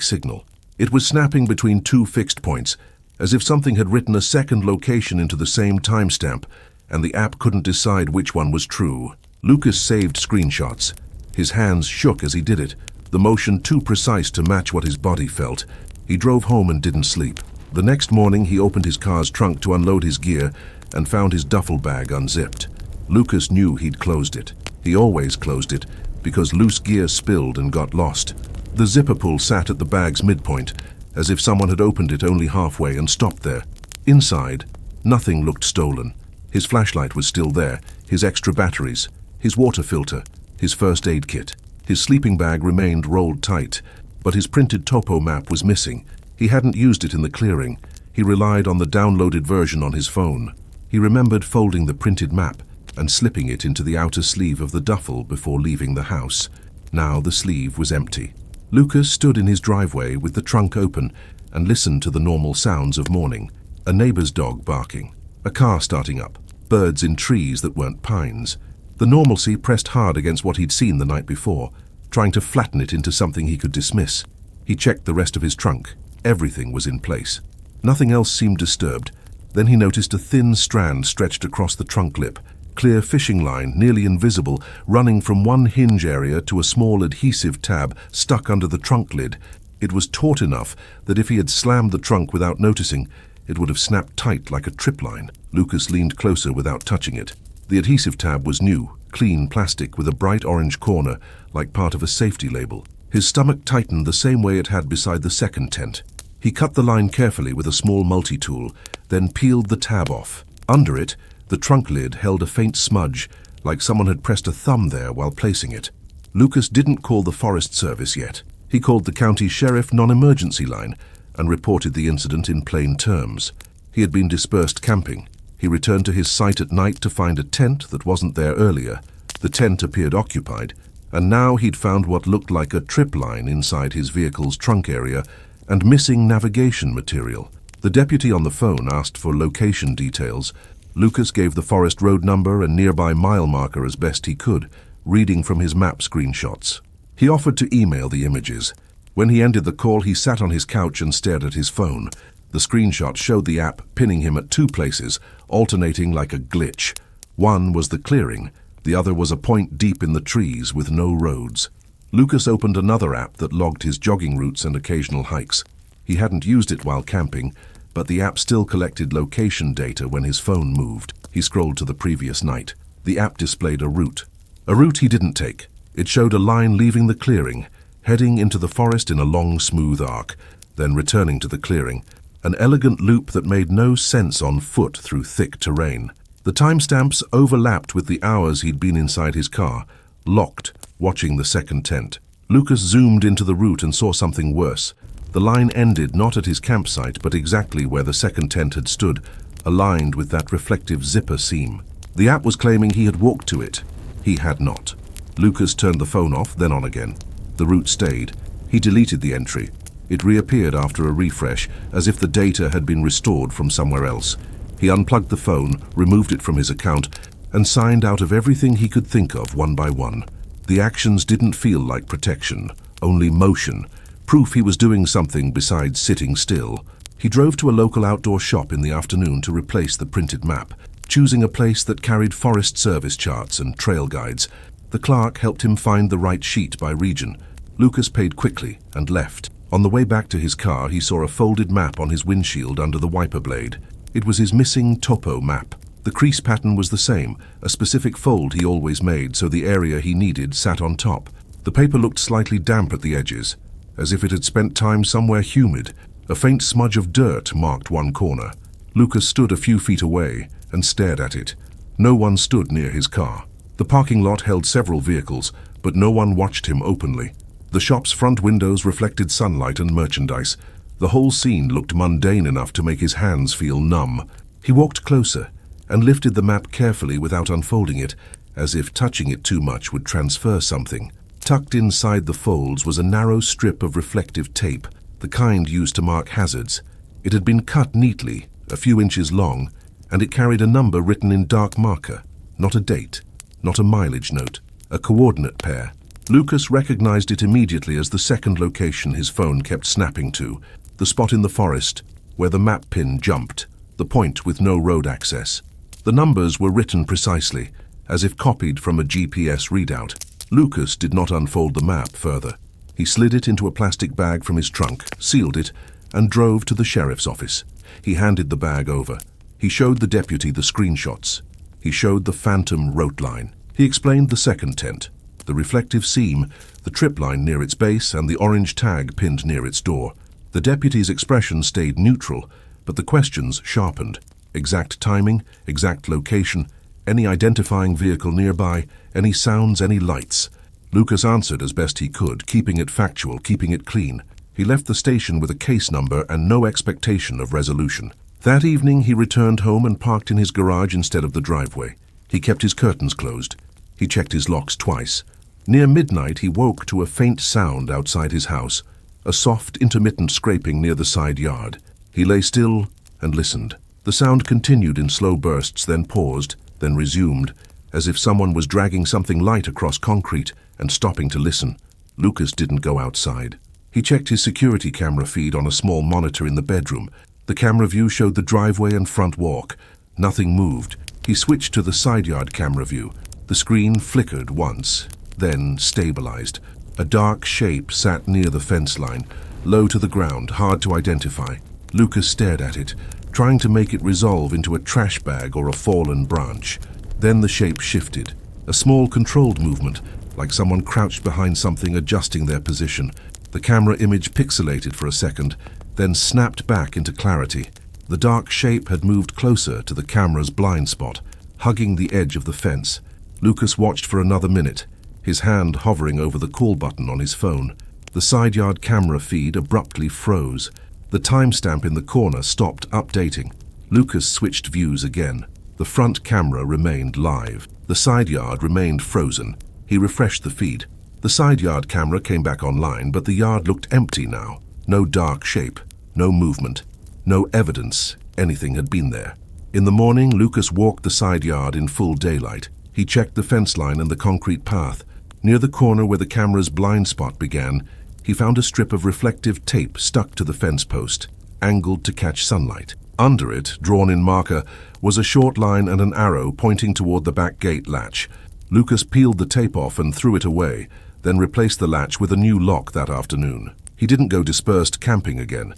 signal. It was snapping between two fixed points, as if something had written a second location into the same timestamp, and the app couldn't decide which one was true. Lucas saved screenshots. His hands shook as he did it, the motion too precise to match what his body felt. He drove home and didn't sleep. The next morning, he opened his car's trunk to unload his gear and found his duffel bag unzipped. Lucas knew he'd closed it. He always closed it, because loose gear spilled and got lost. The zipper pull sat at the bag's midpoint, as if someone had opened it only halfway and stopped there. Inside, nothing looked stolen. His flashlight was still there, his extra batteries, his water filter, his first aid kit. His sleeping bag remained rolled tight, but his printed topo map was missing. He hadn't used it in the clearing. He relied on the downloaded version on his phone. He remembered folding the printed map and slipping it into the outer sleeve of the duffel before leaving the house. Now the sleeve was empty. Lucas stood in his driveway with the trunk open and listened to the normal sounds of morning. A neighbor's dog barking, a car starting up, birds in trees that weren't pines. The normalcy pressed hard against what he'd seen the night before, trying to flatten it into something he could dismiss. He checked the rest of his trunk. Everything was in place. Nothing else seemed disturbed. Then he noticed a thin strand stretched across the trunk lip, clear fishing line, nearly invisible, running from one hinge area to a small adhesive tab stuck under the trunk lid. It was taut enough that if he had slammed the trunk without noticing, it would have snapped tight like a trip line. Lucas leaned closer without touching it. The adhesive tab was new, clean plastic with a bright orange corner, like part of a safety label. His stomach tightened the same way it had beside the second tent. He cut the line carefully with a small multi-tool, then peeled the tab off. Under it, the trunk lid held a faint smudge, like someone had pressed a thumb there while placing it. Lucas didn't call the Forest Service yet. He called the county sheriff non-emergency line and reported the incident in plain terms. He had been dispersed camping. He returned to his site at night to find a tent that wasn't there earlier. The tent appeared occupied, and now he'd found what looked like a trip line inside his vehicle's trunk area and missing navigation material. The deputy on the phone asked for location details. Lucas gave the forest road number and nearby mile marker as best he could, reading from his map screenshots. He offered to email the images. When he ended the call, he sat on his couch and stared at his phone. The screenshot showed the app pinning him at two places, alternating like a glitch. One was the clearing, the other was a point deep in the trees with no roads. Lucas opened another app that logged his jogging routes and occasional hikes. He hadn't used it while camping, but the app still collected location data when his phone moved. He scrolled to the previous night. The app displayed a route he didn't take. It showed a line leaving the clearing, heading into the forest in a long, smooth arc, then returning to the clearing, an elegant loop that made no sense on foot through thick terrain. The timestamps overlapped with the hours he'd been inside his car, locked, watching the second tent. Lucas zoomed into the route and saw something worse. The line ended not at his campsite, but exactly where the second tent had stood, aligned with that reflective zipper seam. The app was claiming he had walked to it. He had not. Lucas turned the phone off, then on again. The route stayed. He deleted the entry. It reappeared after a refresh, as if the data had been restored from somewhere else. He unplugged the phone, removed it from his account, and signed out of everything he could think of one by one. The actions didn't feel like protection, only motion, proof he was doing something besides sitting still. He drove to a local outdoor shop in the afternoon to replace the printed map, choosing a place that carried Forest Service charts and trail guides. The clerk helped him find the right sheet by region. Lucas paid quickly and left. On the way back to his car, he saw a folded map on his windshield under the wiper blade. It was his missing topo map. The crease pattern was the same, a specific fold he always made so the area he needed sat on top. The paper looked slightly damp at the edges, as if it had spent time somewhere humid. A faint smudge of dirt marked one corner. Lucas stood a few feet away and stared at it. No one stood near his car. The parking lot held several vehicles, but no one watched him openly. The shop's front windows reflected sunlight and merchandise. The whole scene looked mundane enough to make his hands feel numb. He walked closer and lifted the map carefully without unfolding it, as if touching it too much would transfer something. Tucked inside the folds was a narrow strip of reflective tape, the kind used to mark hazards. It had been cut neatly, a few inches long, and it carried a number written in dark marker. Not a date, not a mileage note, a coordinate pair. Lucas recognized it immediately as the second location his phone kept snapping to, the spot in the forest where the map pin jumped, the point with no road access. The numbers were written precisely, as if copied from a GPS readout. Lucas did not unfold the map further. He slid it into a plastic bag from his trunk, sealed it, and drove to the sheriff's office. He handed the bag over. He showed the deputy the screenshots. He showed the phantom rote line. He explained the second tent, the reflective seam, the trip line near its base, and the orange tag pinned near its door. The deputy's expression stayed neutral, but the questions sharpened. Exact timing, exact location, any identifying vehicle nearby, any sounds, any lights. Lucas answered as best he could, keeping it factual, keeping it clean. He left the station with a case number and no expectation of resolution. That evening he returned home and parked in his garage instead of the driveway. He kept his curtains closed. He checked his locks twice. Near midnight he woke to a faint sound outside his house, a soft, intermittent scraping near the side yard. He lay still and listened. The sound continued in slow bursts, then paused, then resumed, as if someone was dragging something light across concrete and stopping to listen. Lucas didn't go outside. He checked his security camera feed on a small monitor in the bedroom. The camera view showed the driveway and front walk. Nothing moved. He switched to the side yard camera view. The screen flickered once, then stabilized. A dark shape sat near the fence line, low to the ground, hard to identify. Lucas stared at it, trying to make it resolve into a trash bag or a fallen branch. Then the shape shifted, a small controlled movement, like someone crouched behind something adjusting their position. The camera image pixelated for a second, then snapped back into clarity. The dark shape had moved closer to the camera's blind spot, hugging the edge of the fence. Lucas watched for another minute, his hand hovering over the call button on his phone. The side yard camera feed abruptly froze. The timestamp in the corner stopped updating. Lucas switched views again. The front camera remained live. The side yard remained frozen. He refreshed the feed. The side yard camera came back online, but the yard looked empty now. No dark shape, no movement, no evidence anything had been there. In the morning, Lucas walked the side yard in full daylight. He checked the fence line and the concrete path. Near the corner where the camera's blind spot began, he found a strip of reflective tape stuck to the fence post, angled to catch sunlight. Under it, drawn in marker, was a short line and an arrow pointing toward the back gate latch. Lucas peeled the tape off and threw it away, then replaced the latch with a new lock that afternoon. He didn't go dispersed camping again.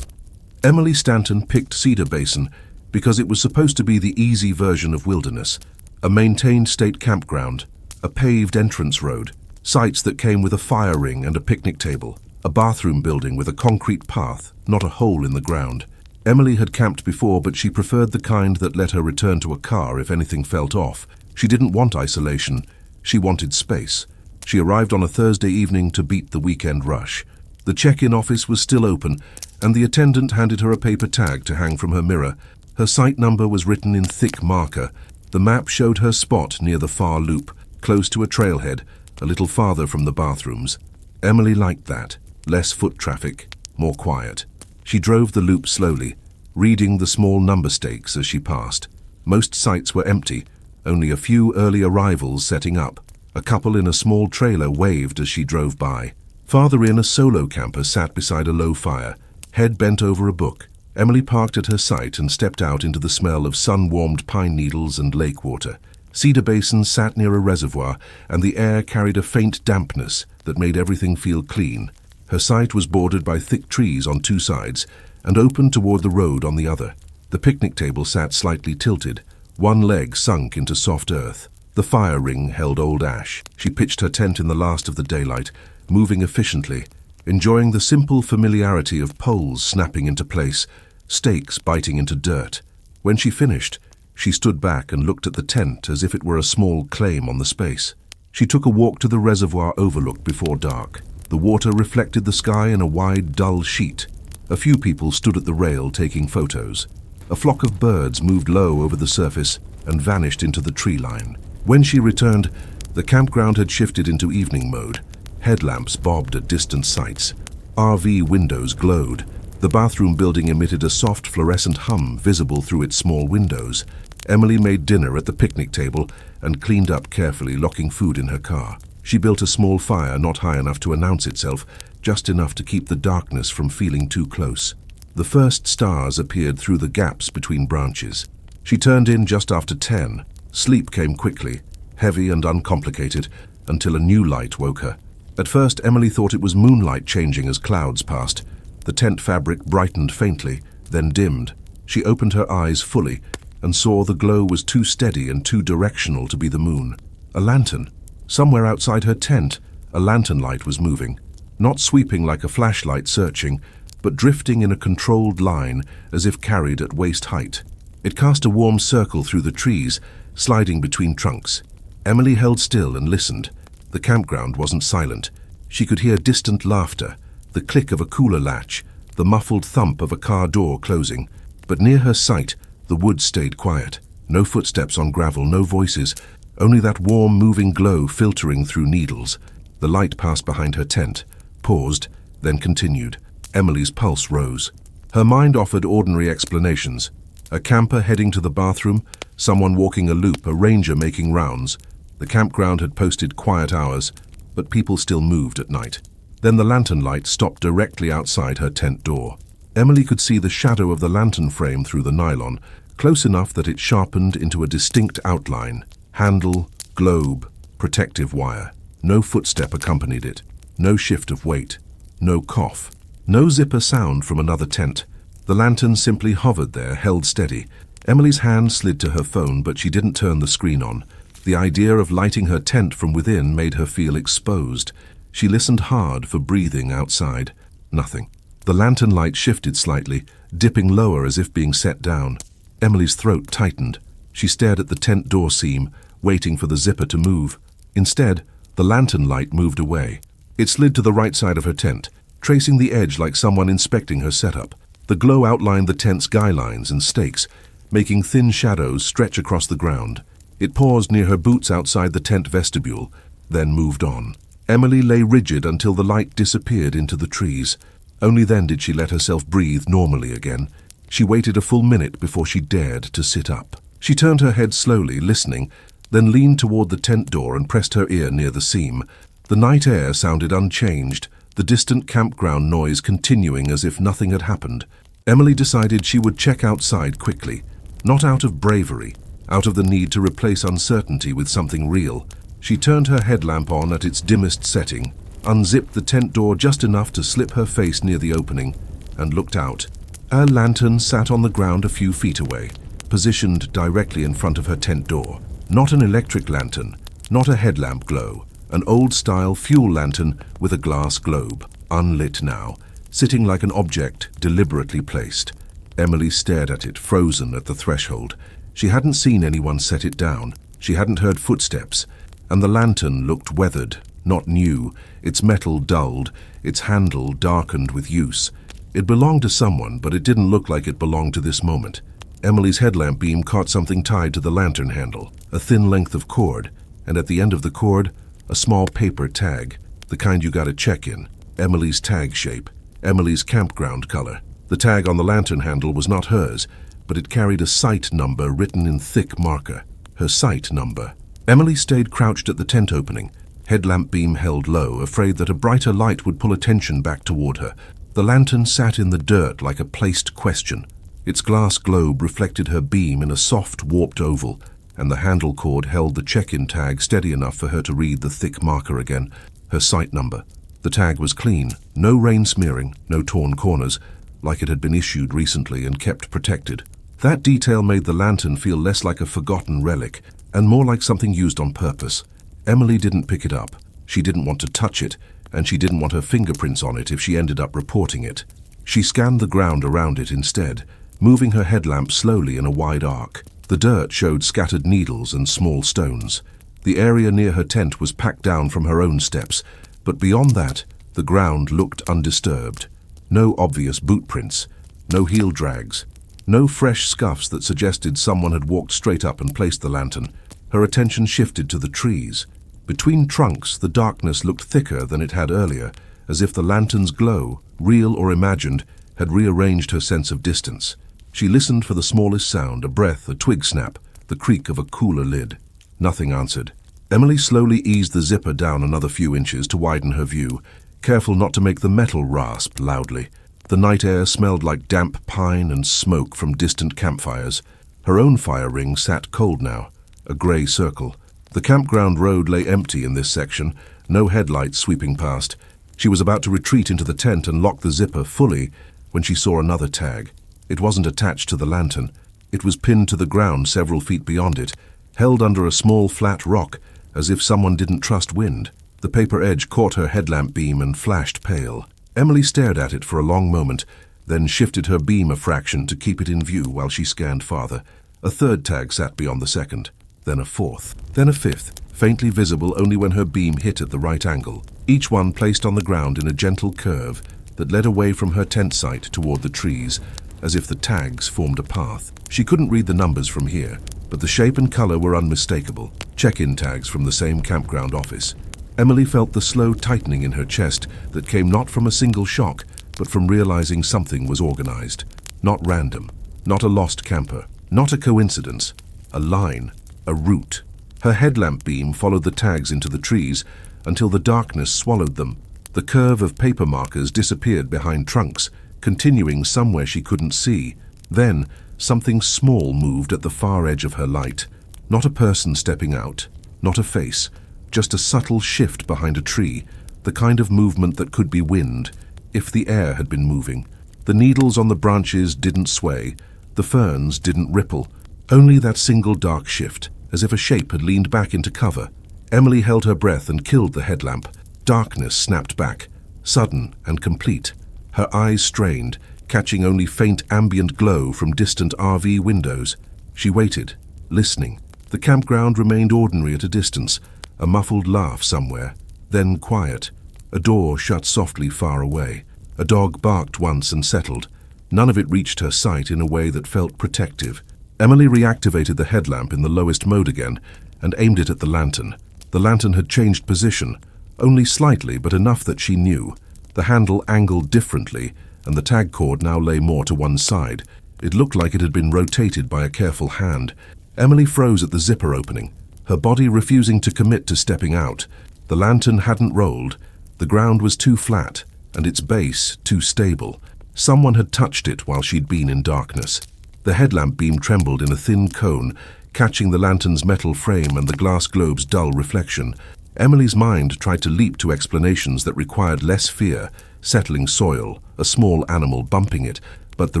Emily Stanton picked Cedar Basin because it was supposed to be the easy version of Wilderness, a maintained state campground, a paved entrance road, sites that came with a fire ring and a picnic table, a bathroom building with a concrete path, not a hole in the ground. Emily had camped before, but she preferred the kind that let her return to a car if anything felt off. She didn't want isolation. She wanted space. She arrived on a Thursday evening to beat the weekend rush. The check-in office was still open, and the attendant handed her a paper tag to hang from her mirror. Her site number was written in thick marker. The map showed her spot near the far loop, close to a trailhead, a little farther from the bathrooms. Emily liked that. Less foot traffic, more quiet. She drove the loop slowly, reading the small number stakes as she passed. Most sites were empty, only a few early arrivals setting up. A couple in a small trailer waved as she drove by. Farther in, a solo camper sat beside a low fire, head bent over a book. Emily parked at her site and stepped out into the smell of sun-warmed pine needles and lake water. Cedar Basin sat near a reservoir, and the air carried a faint dampness that made everything feel clean. Her site was bordered by thick trees on two sides and open toward the road on the other. The picnic table sat slightly tilted, One leg sunk into soft earth. The fire ring held old ash. She pitched her tent in the last of the daylight, moving efficiently, enjoying the simple familiarity of poles snapping into place, stakes biting into dirt. When she finished, she stood back and looked at the tent as if it were a small claim on the space. She took a walk to the reservoir overlook before dark. The water reflected the sky in a wide, dull sheet. A few people stood at the rail taking photos. A flock of birds moved low over the surface and vanished into the tree line. When she returned, the campground had shifted into evening mode. Headlamps bobbed at distant sites. RV windows glowed. The bathroom building emitted a soft fluorescent hum visible through its small windows. Emily made dinner at the picnic table and cleaned up carefully, locking food in her car. She built a small fire not high enough to announce itself, just enough to keep the darkness from feeling too close. The first stars appeared through the gaps between branches. She turned in just after 10. Sleep came quickly, heavy and uncomplicated, until a new light woke her. At first, Emily thought it was moonlight changing as clouds passed. The tent fabric brightened faintly, then dimmed. She opened her eyes fully and saw the glow was too steady and too directional to be the moon. A lantern. Somewhere outside her tent, a lantern light was moving, not sweeping like a flashlight searching, but drifting in a controlled line as if carried at waist height. It cast a warm circle through the trees, sliding between trunks. Emily held still and listened. The campground wasn't silent. She could hear distant laughter, the click of a cooler latch, the muffled thump of a car door closing. But near her sight, the woods stayed quiet. No footsteps on gravel, no voices, only that warm, moving glow filtering through needles. The light passed behind her tent, paused, then continued. Emily's pulse rose. Her mind offered ordinary explanations. A camper heading to the bathroom, someone walking a loop, a ranger making rounds. The campground had posted quiet hours, but people still moved at night. Then the lantern light stopped directly outside her tent door. Emily could see the shadow of the lantern frame through the nylon, close enough that it sharpened into a distinct outline. Handle, globe, protective wire. No footstep accompanied it. No shift of weight. No cough. No zipper sound from another tent. The lantern simply hovered there, held steady. Emily's hand slid to her phone, but she didn't turn the screen on. The idea of lighting her tent from within made her feel exposed. She listened hard for breathing outside. Nothing. The lantern light shifted slightly, dipping lower as if being set down. Emily's throat tightened. She stared at the tent door seam, waiting for the zipper to move. Instead, the lantern light moved away. It slid to the right side of her tent, tracing the edge like someone inspecting her setup. The glow outlined the tent's guy lines and stakes, making thin shadows stretch across the ground. It paused near her boots outside the tent vestibule, then moved on. Emily lay rigid until the light disappeared into the trees. Only then did she let herself breathe normally again. She waited a full minute before she dared to sit up. She turned her head slowly, listening, then leaned toward the tent door and pressed her ear near the seam. The night air sounded unchanged, the distant campground noise continuing as if nothing had happened. Emily decided she would check outside quickly, not out of bravery, out of the need to replace uncertainty with something real. She turned her headlamp on at its dimmest setting, unzipped the tent door just enough to slip her face near the opening, and looked out. A lantern sat on the ground a few feet away, positioned directly in front of her tent door. Not an electric lantern, not a headlamp glow, an old-style fuel lantern with a glass globe, unlit now, sitting like an object deliberately placed. Emily stared at it, frozen at the threshold. She hadn't seen anyone set it down. She hadn't heard footsteps, and the lantern looked weathered, not new, its metal dulled, its handle darkened with use. It belonged to someone, but it didn't look like it belonged to this moment. Emily's headlamp beam caught something tied to the lantern handle, a thin length of cord, and at the end of the cord, a small paper tag, the kind you got at check-in. Emily's tag shape, Emily's campground color. The tag on the lantern handle was not hers, but it carried a site number written in thick marker. Her site number. Emily stayed crouched at the tent opening, headlamp beam held low, afraid that a brighter light would pull attention back toward her. The lantern sat in the dirt like a placed question. Its glass globe reflected her beam in a soft, warped oval, and the handle cord held the check-in tag steady enough for her to read the thick marker again, her site number. The tag was clean, no rain smearing, no torn corners, like it had been issued recently and kept protected. That detail made the lantern feel less like a forgotten relic and more like something used on purpose. Emily didn't pick it up. She didn't want to touch it, and she didn't want her fingerprints on it if she ended up reporting it. She scanned the ground around it instead, moving her headlamp slowly in a wide arc. The dirt showed scattered needles and small stones. The area near her tent was packed down from her own steps, but beyond that, the ground looked undisturbed. No obvious boot prints, no heel drags, no fresh scuffs that suggested someone had walked straight up and placed the lantern. Her attention shifted to the trees. Between trunks, the darkness looked thicker than it had earlier, as if the lantern's glow, real or imagined, had rearranged her sense of distance. She listened for the smallest sound, a breath, a twig snap, the creak of a cooler lid. Nothing answered. Emily slowly eased the zipper down another few inches to widen her view, careful not to make the metal rasp loudly. The night air smelled like damp pine and smoke from distant campfires. Her own fire ring sat cold now, a grey circle. The campground road lay empty in this section, no headlights sweeping past. She was about to retreat into the tent and lock the zipper fully when she saw another tag. It wasn't attached to the lantern. It was pinned to the ground several feet beyond it, held under a small flat rock, as if someone didn't trust wind. The paper edge caught her headlamp beam and flashed pale. Emily stared at it for a long moment, then shifted her beam a fraction to keep it in view while she scanned farther. A third tag sat beyond the second, then a fourth, then a fifth, faintly visible only when her beam hit at the right angle, each one placed on the ground in a gentle curve that led away from her tent site toward the trees, as if the tags formed a path. She couldn't read the numbers from here, but the shape and color were unmistakable, check-in tags from the same campground office. Emily felt the slow tightening in her chest that came not from a single shock, but from realizing something was organized. Not random, not a lost camper, not a coincidence, a line, a route. Her headlamp beam followed the tags into the trees until the darkness swallowed them. The curve of paper markers disappeared behind trunks, continuing somewhere she couldn't see. Then, something small moved at the far edge of her light. Not a person stepping out, not a face, just a subtle shift behind a tree, the kind of movement that could be wind, if the air had been moving. The needles on the branches didn't sway, the ferns didn't ripple, only that single dark shift, as if a shape had leaned back into cover. Emily held her breath and killed the headlamp. Darkness snapped back, sudden and complete. Her eyes strained, catching only faint ambient glow from distant RV windows. She waited, listening. The campground remained ordinary at a distance, a muffled laugh somewhere, then quiet. A door shut softly far away. A dog barked once and settled. None of it reached her sight in a way that felt protective. Emily reactivated the headlamp in the lowest mode again and aimed it at the lantern. The lantern had changed position, only slightly but enough that she knew. The handle angled differently, and the tag cord now lay more to one side. It looked like it had been rotated by a careful hand. Emily froze at the zipper opening, her body refusing to commit to stepping out. The lantern hadn't rolled. The ground was too flat, and its base too stable. Someone had touched it while she'd been in darkness. The headlamp beam trembled in a thin cone, catching the lantern's metal frame and the glass globe's dull reflection. Emily's mind tried to leap to explanations that required less fear, settling soil, a small animal bumping it, but the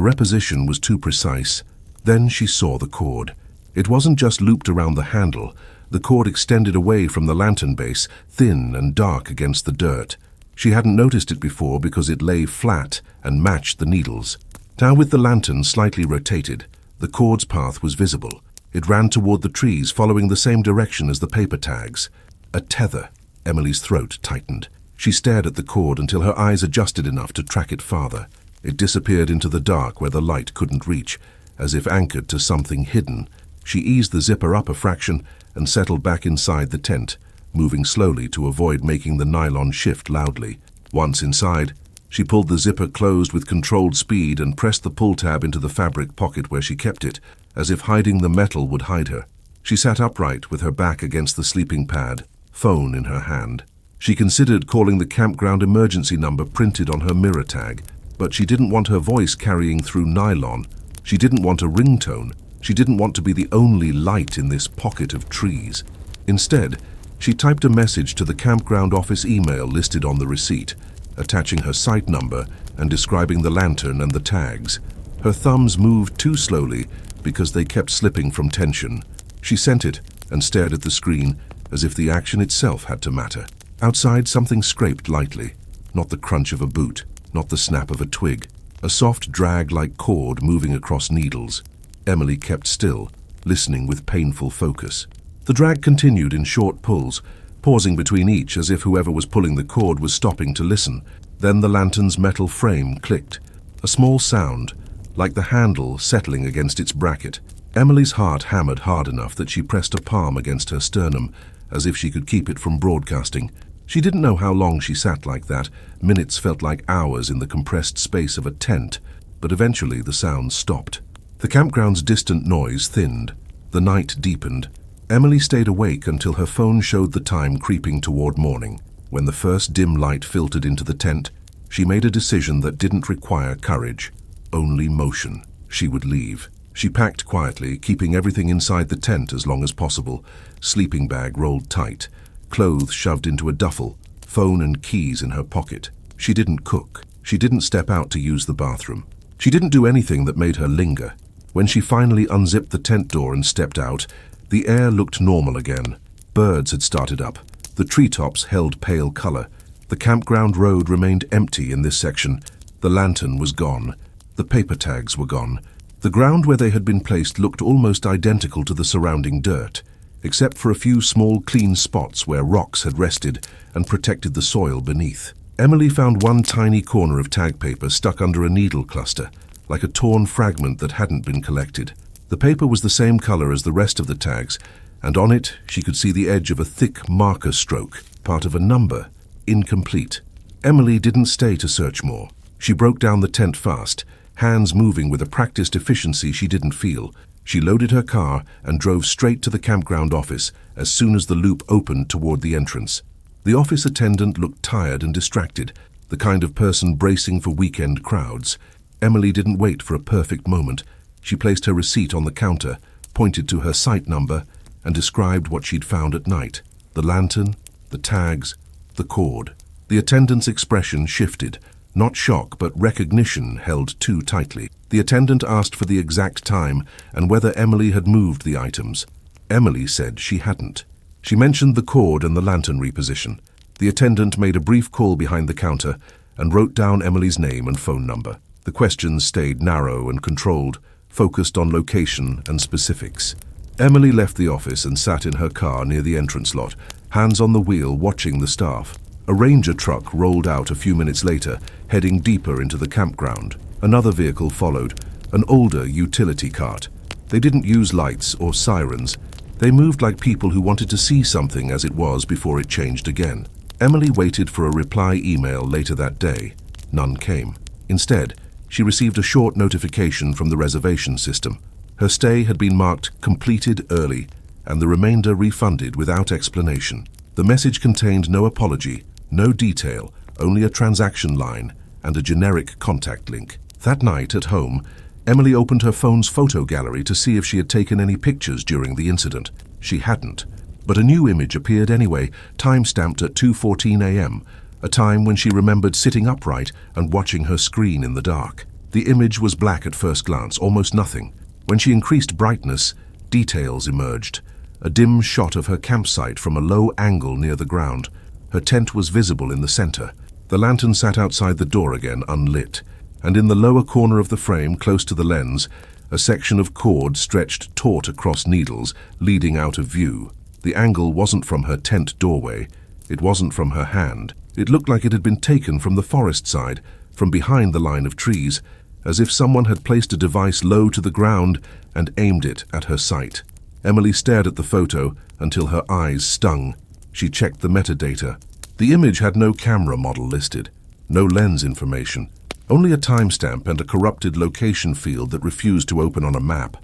reposition was too precise. Then she saw the cord. It wasn't just looped around the handle. The cord extended away from the lantern base, thin and dark against the dirt. She hadn't noticed it before because it lay flat and matched the needles. Now with the lantern slightly rotated, the cord's path was visible. It ran toward the trees, following the same direction as the paper tags. A tether. Emily's throat tightened. She stared at the cord until her eyes adjusted enough to track it farther. It disappeared into the dark where the light couldn't reach, as if anchored to something hidden. She eased the zipper up a fraction and settled back inside the tent, moving slowly to avoid making the nylon shift loudly. Once inside, she pulled the zipper closed with controlled speed and pressed the pull tab into the fabric pocket where she kept it, as if hiding the metal would hide her. She sat upright with her back against the sleeping pad, phone in her hand. She considered calling the campground emergency number printed on her mirror tag, but she didn't want her voice carrying through nylon. She didn't want a ringtone. She didn't want to be the only light in this pocket of trees. Instead, she typed a message to the campground office email listed on the receipt, attaching her site number and describing the lantern and the tags. Her thumbs moved too slowly, because they kept slipping from tension. She sent it and stared at the screen as if the action itself had to matter. Outside, something scraped lightly. Not the crunch of a boot, not the snap of a twig. A soft drag like cord moving across needles. Emily kept still, listening with painful focus. The drag continued in short pulls, pausing between each as if whoever was pulling the cord was stopping to listen. Then the lantern's metal frame clicked. A small sound, like the handle settling against its bracket. Emily's heart hammered hard enough that she pressed a palm against her sternum, as if she could keep it from broadcasting. She didn't know how long she sat like that. Minutes felt like hours in the compressed space of a tent, but eventually the sound stopped. The campground's distant noise thinned. The night deepened. Emily stayed awake until her phone showed the time creeping toward morning. When the first dim light filtered into the tent, she made a decision that didn't require courage, only motion. She would leave. She packed quietly, keeping everything inside the tent as long as possible. Sleeping bag rolled tight, clothes shoved into a duffel, phone and keys in her pocket. She didn't cook. She didn't step out to use the bathroom. She didn't do anything that made her linger. When she finally unzipped the tent door and stepped out, the air looked normal again. Birds had started up. The treetops held pale color. The campground road remained empty in this section. The lantern was gone. The paper tags were gone. The ground where they had been placed looked almost identical to the surrounding dirt, except for a few small clean spots where rocks had rested and protected the soil beneath. Emily found one tiny corner of tag paper stuck under a needle cluster, like a torn fragment that hadn't been collected. The paper was the same color as the rest of the tags, and on it she could see the edge of a thick marker stroke, part of a number, incomplete. Emily didn't stay to search more. She broke down the tent fast, hands moving with a practiced efficiency she didn't feel. She loaded her car and drove straight to the campground office as soon as the loop opened toward the entrance. The office attendant looked tired and distracted, the kind of person bracing for weekend crowds. Emily didn't wait for a perfect moment. She placed her receipt on the counter, pointed to her site number, and described what she'd found at night. The lantern, the tags, the cord. The attendant's expression shifted. Not shock, but recognition held too tightly. The attendant asked for the exact time and whether Emily had moved the items. Emily said she hadn't. She mentioned the cord and the lantern reposition. The attendant made a brief call behind the counter and wrote down Emily's name and phone number. The questions stayed narrow and controlled, focused on location and specifics. Emily left the office and sat in her car near the entrance lot, hands on the wheel watching the staff. A ranger truck rolled out a few minutes later, heading deeper into the campground. Another vehicle followed, an older utility cart. They didn't use lights or sirens. They moved like people who wanted to see something as it was before it changed again. Emily waited for a reply email later that day. None came. Instead, she received a short notification from the reservation system. Her stay had been marked completed early, and the remainder refunded without explanation. The message contained no apology, no detail, only a transaction line and a generic contact link. That night at home, Emily opened her phone's photo gallery to see if she had taken any pictures during the incident. She hadn't, but a new image appeared anyway, time-stamped at 2:14 a.m., a time when she remembered sitting upright and watching her screen in the dark. The image was black at first glance, almost nothing. When she increased brightness, details emerged. A dim shot of her campsite from a low angle near the ground. Her tent was visible in the center. The lantern sat outside the door again, unlit, and in the lower corner of the frame, close to the lens, a section of cord stretched taut across needles, leading out of view. The angle wasn't from her tent doorway. It wasn't from her hand. It looked like it had been taken from the forest side, from behind the line of trees, as if someone had placed a device low to the ground and aimed it at her sight. Emily stared at the photo until her eyes stung. She checked the metadata. The image had no camera model listed, no lens information, only a timestamp and a corrupted location field that refused to open on a map.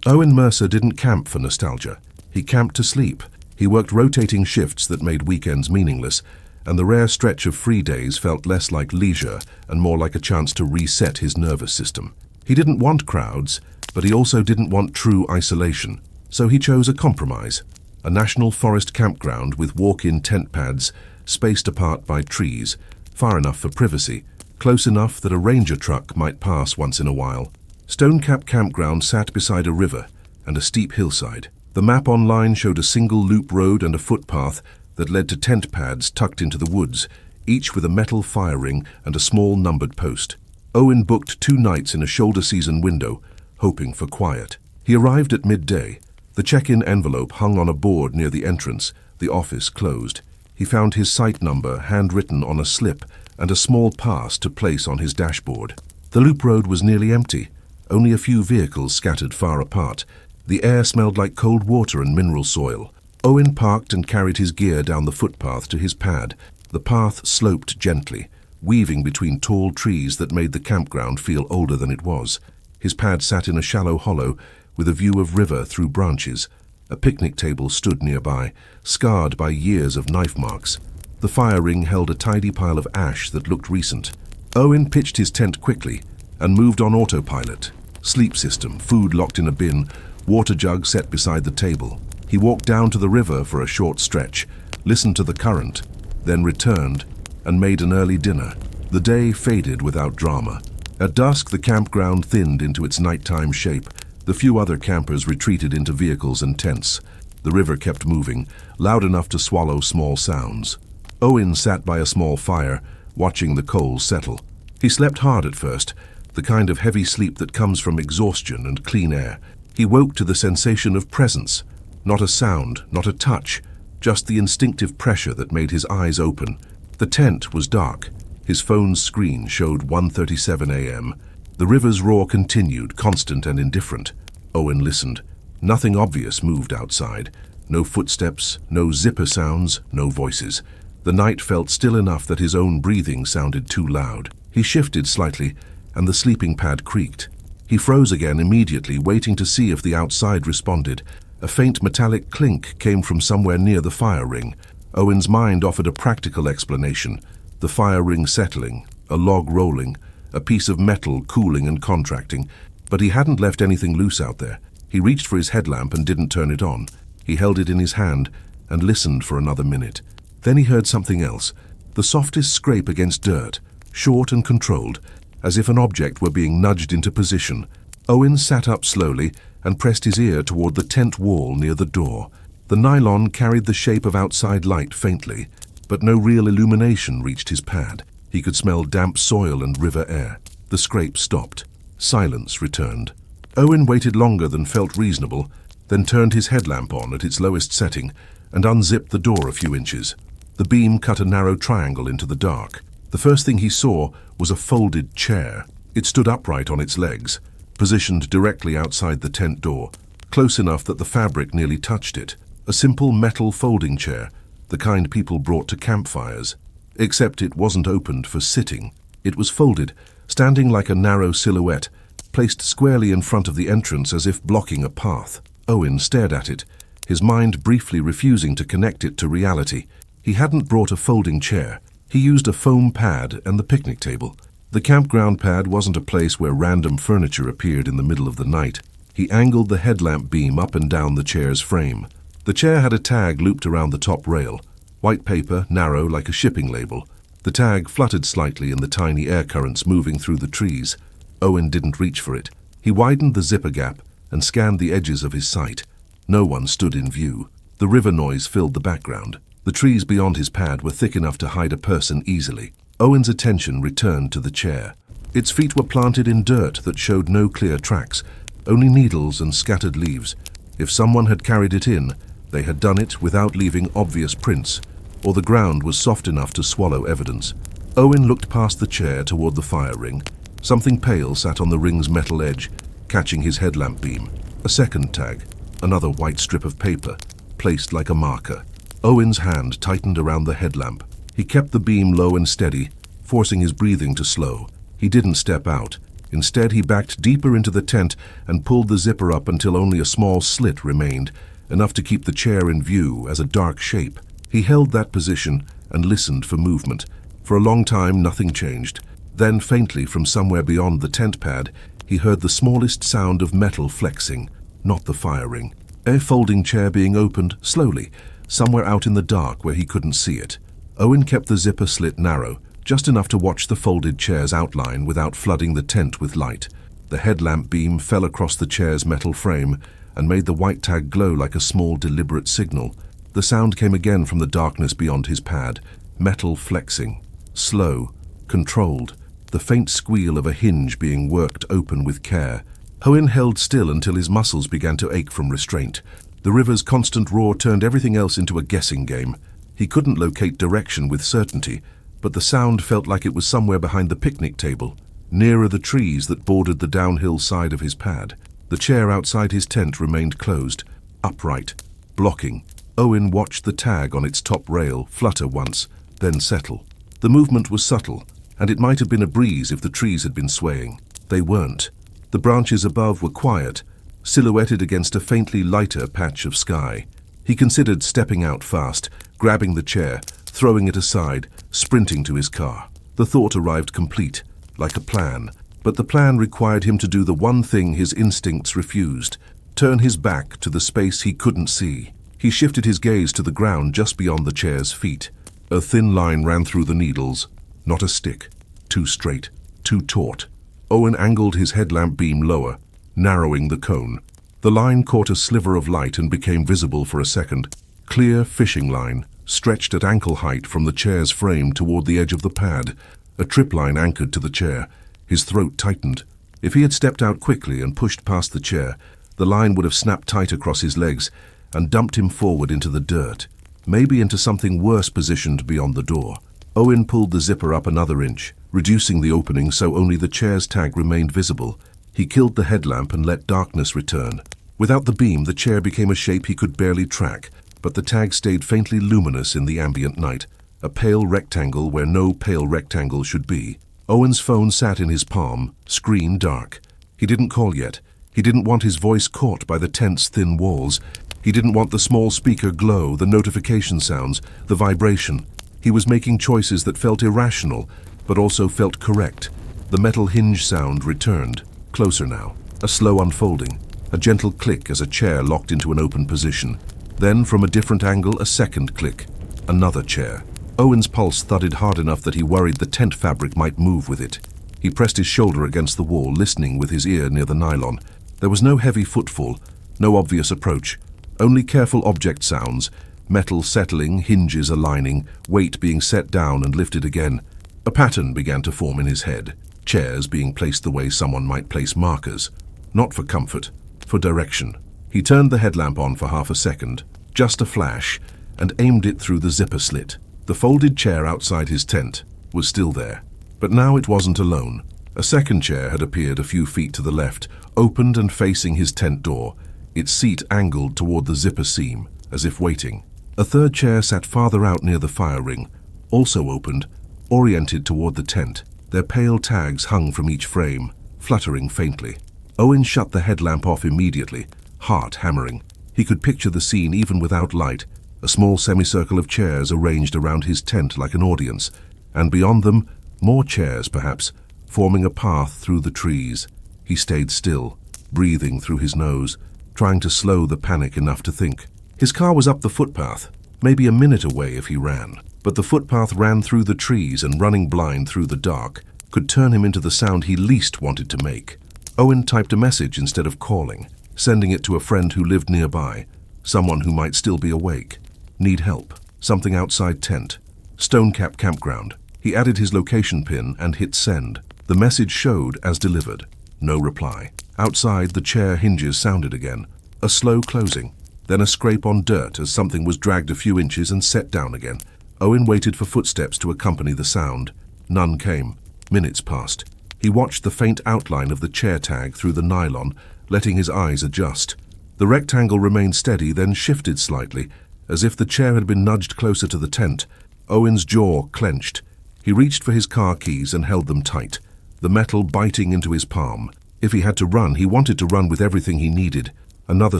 Owen Mercer didn't camp for nostalgia. He camped to sleep. He worked rotating shifts that made weekends meaningless, and the rare stretch of free days felt less like leisure and more like a chance to reset his nervous system. He didn't want crowds, but he also didn't want true isolation, so he chose a compromise. A national forest campground with walk-in tent pads, spaced apart by trees, far enough for privacy, close enough that a ranger truck might pass once in a while. Stonecap Campground sat beside a river and a steep hillside. The map online showed a single loop road and a footpath that led to tent pads tucked into the woods, each with a metal fire ring and a small numbered post. Owen booked 2 nights in a shoulder season window, hoping for quiet. He arrived at midday. The check-in envelope hung on a board near the entrance, the office closed. He found his site number handwritten on a slip and a small pass to place on his dashboard. The loop road was nearly empty, only a few vehicles scattered far apart. The air smelled like cold water and mineral soil. Owen parked and carried his gear down the footpath to his pad. The path sloped gently, weaving between tall trees that made the campground feel older than it was. His pad sat in a shallow hollow with a view of river through branches. A picnic table stood nearby, scarred by years of knife marks. The fire ring held a tidy pile of ash that looked recent. Owen pitched his tent quickly and moved on autopilot. Sleep system, food locked in a bin, water jug set beside the table. He walked down to the river for a short stretch, listened to the current, then returned and made an early dinner. The day faded without drama. At dusk, the campground thinned into its nighttime shape. The few other campers retreated into vehicles and tents. The river kept moving, loud enough to swallow small sounds. Owen sat by a small fire, watching the coals settle. He slept hard at first, the kind of heavy sleep that comes from exhaustion and clean air. He woke to the sensation of presence. Not a sound, not a touch, just the instinctive pressure that made his eyes open. The tent was dark. His phone's screen showed 1:37 a.m. The river's roar continued, constant and indifferent. Owen listened. Nothing obvious moved outside. No footsteps, no zipper sounds, no voices. The night felt still enough that his own breathing sounded too loud. He shifted slightly, and the sleeping pad creaked. He froze again immediately, waiting to see if the outside responded. A faint metallic clink came from somewhere near the fire ring. Owen's mind offered a practical explanation. The fire ring settling, a log rolling, a piece of metal cooling and contracting. But he hadn't left anything loose out there. He reached for his headlamp and didn't turn it on. He held it in his hand and listened for another minute. Then he heard something else, the softest scrape against dirt, short and controlled, as if an object were being nudged into position. Owen sat up slowly and pressed his ear toward the tent wall near the door. The nylon carried the shape of outside light faintly, but no real illumination reached his pad. He could smell damp soil and river air. The scrape stopped. Silence returned. Owen waited longer than felt reasonable, then turned his headlamp on at its lowest setting and unzipped the door a few inches. The beam cut a narrow triangle into the dark. The first thing he saw was a folded chair. It stood upright on its legs, positioned directly outside the tent door, close enough that the fabric nearly touched it. A simple metal folding chair, the kind people brought to campfires. Except it wasn't opened for sitting. It was folded, standing like a narrow silhouette, placed squarely in front of the entrance as if blocking a path. Owen stared at it, his mind briefly refusing to connect it to reality. He hadn't brought a folding chair. He used a foam pad and the picnic table. The campground pad wasn't a place where random furniture appeared in the middle of the night. He angled the headlamp beam up and down the chair's frame. The chair had a tag looped around the top rail. White paper, narrow like a shipping label. The tag fluttered slightly in the tiny air currents moving through the trees. Owen didn't reach for it. He widened the zipper gap and scanned the edges of his sight. No one stood in view. The river noise filled the background. The trees beyond his pad were thick enough to hide a person easily. Owen's attention returned to the chair. Its feet were planted in dirt that showed no clear tracks, only needles and scattered leaves. If someone had carried it in, they had done it without leaving obvious prints, or the ground was soft enough to swallow evidence. Owen looked past the chair toward the fire ring. Something pale sat on the ring's metal edge, catching his headlamp beam. A second tag, another white strip of paper, placed like a marker. Owen's hand tightened around the headlamp. He kept the beam low and steady, forcing his breathing to slow. He didn't step out. Instead, he backed deeper into the tent and pulled the zipper up until only a small slit remained, enough to keep the chair in view as a dark shape. He held that position and listened for movement. For a long time, nothing changed. Then, faintly from somewhere beyond the tent pad, he heard the smallest sound of metal flexing, not the fire ring. A folding chair being opened slowly, somewhere out in the dark where he couldn't see it. Owen kept the zipper slit narrow, just enough to watch the folded chair's outline without flooding the tent with light. The headlamp beam fell across the chair's metal frame and made the white tag glow like a small, deliberate signal. The sound came again from the darkness beyond his pad, metal flexing, slow, controlled, the faint squeal of a hinge being worked open with care. Owen held still until his muscles began to ache from restraint. The river's constant roar turned everything else into a guessing game. He couldn't locate direction with certainty, but the sound felt like it was somewhere behind the picnic table, nearer the trees that bordered the downhill side of his pad. The chair outside his tent remained closed, upright, blocking. Owen watched the tag on its top rail flutter once, then settle. The movement was subtle, and it might have been a breeze if the trees had been swaying. They weren't. The branches above were quiet, silhouetted against a faintly lighter patch of sky. He considered stepping out fast, grabbing the chair, throwing it aside, sprinting to his car. The thought arrived complete, like a plan, but the plan required him to do the one thing his instincts refused: turn his back to the space he couldn't see. He shifted his gaze to the ground just beyond the chair's feet. A thin line ran through the needles, not a stick, too straight, too taut. Owen angled his headlamp beam lower, narrowing the cone. The line caught a sliver of light and became visible for a second. Clear fishing line, stretched at ankle height from the chair's frame toward the edge of the pad. A trip line anchored to the chair. His throat tightened. If he had stepped out quickly and pushed past the chair, the line would have snapped tight across his legs and dumped him forward into the dirt, maybe into something worse positioned beyond the door. Owen pulled the zipper up another inch, reducing the opening so only the chair's tag remained visible. He killed the headlamp and let darkness return. Without the beam, the chair became a shape he could barely track, but the tag stayed faintly luminous in the ambient night, a pale rectangle where no pale rectangle should be. Owen's phone sat in his palm, screen dark. He didn't call yet. He didn't want his voice caught by the tent's thin walls. He didn't want the small speaker glow, the notification sounds, the vibration. He was making choices that felt irrational, but also felt correct. The metal hinge sound returned, closer now, a slow unfolding, a gentle click as a chair locked into an open position. Then, from a different angle, a second click. Another chair. Owen's pulse thudded hard enough that he worried the tent fabric might move with it. He pressed his shoulder against the wall, listening with his ear near the nylon. There was no heavy footfall, no obvious approach, only careful object sounds, metal settling, hinges aligning, weight being set down and lifted again. A pattern began to form in his head, chairs being placed the way someone might place markers. Not for comfort, for direction. He turned the headlamp on for half a second, just a flash, and aimed it through the zipper slit. The folded chair outside his tent was still there, but now it wasn't alone. A second chair had appeared a few feet to the left, opened and facing his tent door, its seat angled toward the zipper seam, as if waiting. A third chair sat farther out near the fire ring, also opened, oriented toward the tent. Their pale tags hung from each frame, fluttering faintly. Owen shut the headlamp off immediately, heart hammering. He could picture the scene even without light, a small semicircle of chairs arranged around his tent like an audience, and beyond them, more chairs perhaps, forming a path through the trees. He stayed still, breathing through his nose, trying to slow the panic enough to think. His car was up the footpath, maybe a minute away if he ran, but the footpath ran through the trees, and running blind through the dark could turn him into the sound he least wanted to make. Owen typed a message instead of calling, sending it to a friend who lived nearby, someone who might still be awake. Need help. Something outside tent. Stonecap Campground. He added his location pin and hit send. The message showed as delivered. No reply. Outside, the chair hinges sounded again. A slow closing. Then a scrape on dirt as something was dragged a few inches and set down again. Owen waited for footsteps to accompany the sound. None came. Minutes passed. He watched the faint outline of the chair tag through the nylon, letting his eyes adjust. The rectangle remained steady, then shifted slightly, as if the chair had been nudged closer to the tent. Owen's jaw clenched. He reached for his car keys and held them tight, the metal biting into his palm. If he had to run, he wanted to run with everything he needed. Another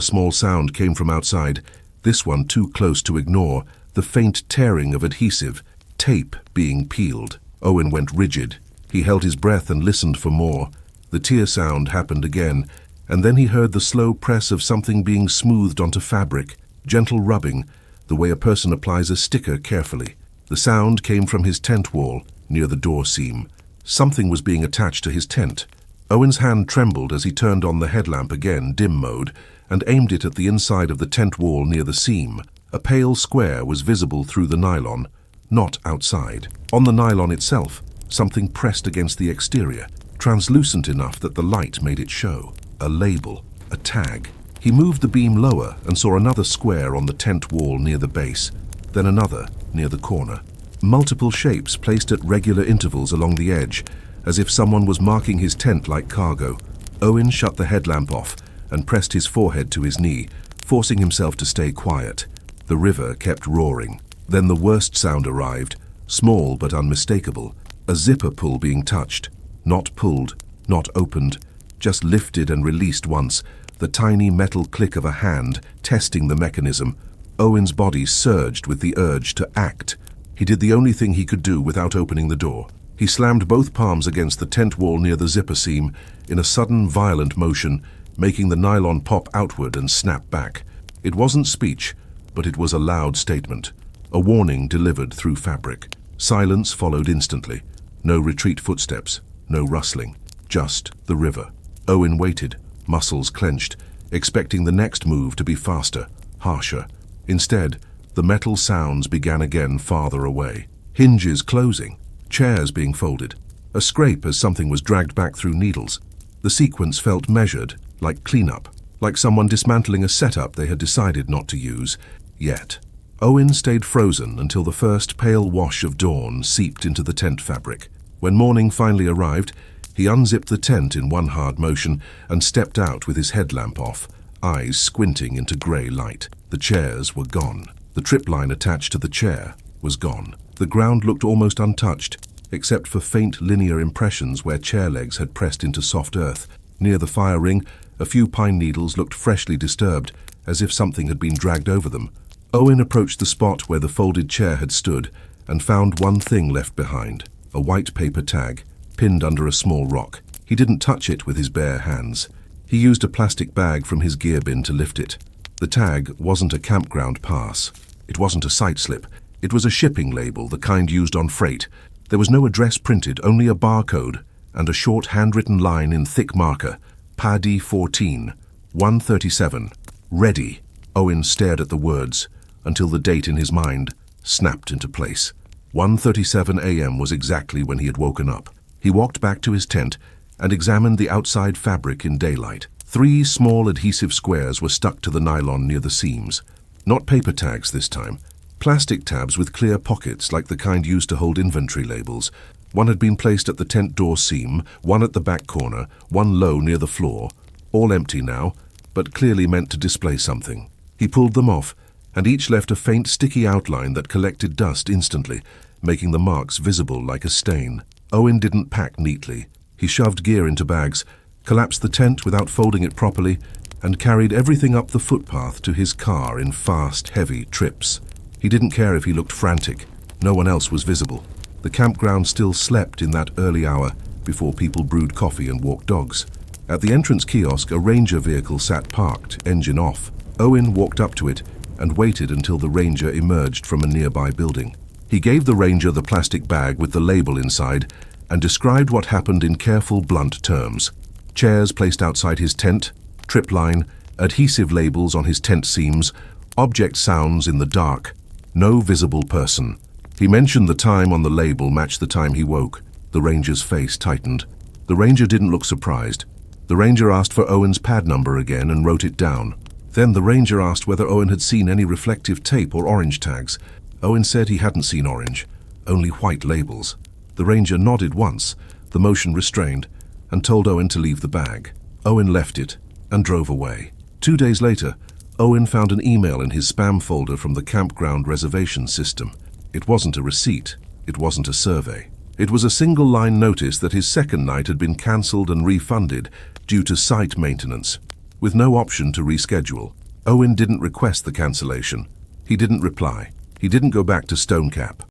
small sound came from outside, this one too close to ignore, the faint tearing of adhesive, tape being peeled. Owen went rigid. He held his breath and listened for more. The tear sound happened again, and then he heard the slow press of something being smoothed onto fabric, gentle rubbing, the way a person applies a sticker carefully. The sound came from his tent wall, near the door seam. Something was being attached to his tent. Owen's hand trembled as he turned on the headlamp again, dim mode, and aimed it at the inside of the tent wall near the seam. A pale square was visible through the nylon, not outside. On the nylon itself, something pressed against the exterior, translucent enough that the light made it show. A label, a tag. He moved the beam lower and saw another square on the tent wall near the base, then another near the corner. Multiple shapes placed at regular intervals along the edge, as if someone was marking his tent like cargo. Owen shut the headlamp off and pressed his forehead to his knee, forcing himself to stay quiet. The river kept roaring. Then the worst sound arrived, small but unmistakable. A zipper pull being touched. Not pulled, not opened, just lifted and released once, the tiny metal click of a hand testing the mechanism. Owen's body surged with the urge to act. He did the only thing he could do without opening the door. He slammed both palms against the tent wall near the zipper seam in a sudden, violent motion, making the nylon pop outward and snap back. It wasn't speech, but it was a loud statement, a warning delivered through fabric. Silence followed instantly. No retreat footsteps, no rustling, just the river. Owen waited, muscles clenched, expecting the next move to be faster, harsher. Instead, the metal sounds began again farther away. Hinges closing, chairs being folded, a scrape as something was dragged back through needles. The sequence felt measured, like cleanup, like someone dismantling a setup they had decided not to use yet. Owen stayed frozen until the first pale wash of dawn seeped into the tent fabric. When morning finally arrived, he unzipped the tent in one hard motion and stepped out with his headlamp off, eyes squinting into grey light. The chairs were gone. The trip line attached to the chair was gone. The ground looked almost untouched, except for faint linear impressions where chair legs had pressed into soft earth. Near the fire ring, a few pine needles looked freshly disturbed, as if something had been dragged over them. Owen approached the spot where the folded chair had stood and found one thing left behind, a white paper tag, pinned under a small rock. He didn't touch it with his bare hands. He used a plastic bag from his gear bin to lift it. The tag wasn't a campground pass. It wasn't a site slip. It was a shipping label, the kind used on freight. There was no address printed, only a barcode and a short handwritten line in thick marker. PADI 14, 137, ready. Owen stared at the words until the date in his mind snapped into place. 1:37 a.m. was exactly when he had woken up. He walked back to his tent and examined the outside fabric in daylight. 3 small adhesive squares were stuck to the nylon near the seams. Not paper tags this time. Plastic tabs with clear pockets like the kind used to hold inventory labels. One had been placed at the tent door seam, one at the back corner, one low near the floor. All empty now, but clearly meant to display something. He pulled them off, and each left a faint sticky outline that collected dust instantly, making the marks visible like a stain. Owen didn't pack neatly. He shoved gear into bags, collapsed the tent without folding it properly, and carried everything up the footpath to his car in fast, heavy trips. He didn't care if he looked frantic. No one else was visible. The campground still slept in that early hour before people brewed coffee and walked dogs. At the entrance kiosk, a ranger vehicle sat parked, engine off. Owen walked up to it and waited until the ranger emerged from a nearby building. He gave the ranger the plastic bag with the label inside and described what happened in careful, blunt terms. Chairs placed outside his tent, trip line, adhesive labels on his tent seams, object sounds in the dark, no visible person. He mentioned the time on the label matched the time he woke. The ranger's face tightened. The ranger didn't look surprised. The ranger asked for Owen's pad number again and wrote it down. Then the ranger asked whether Owen had seen any reflective tape or orange tags. Owen said he hadn't seen orange, only white labels. The ranger nodded once, the motion restrained, and told Owen to leave the bag. Owen left it and drove away. 2 days later, Owen found an email in his spam folder from the campground reservation system. It wasn't a receipt. It wasn't a survey. It was a single-line notice that his second night had been cancelled and refunded due to site maintenance, with no option to reschedule. Owen didn't request the cancellation. He didn't reply. He didn't go back to Stonecap.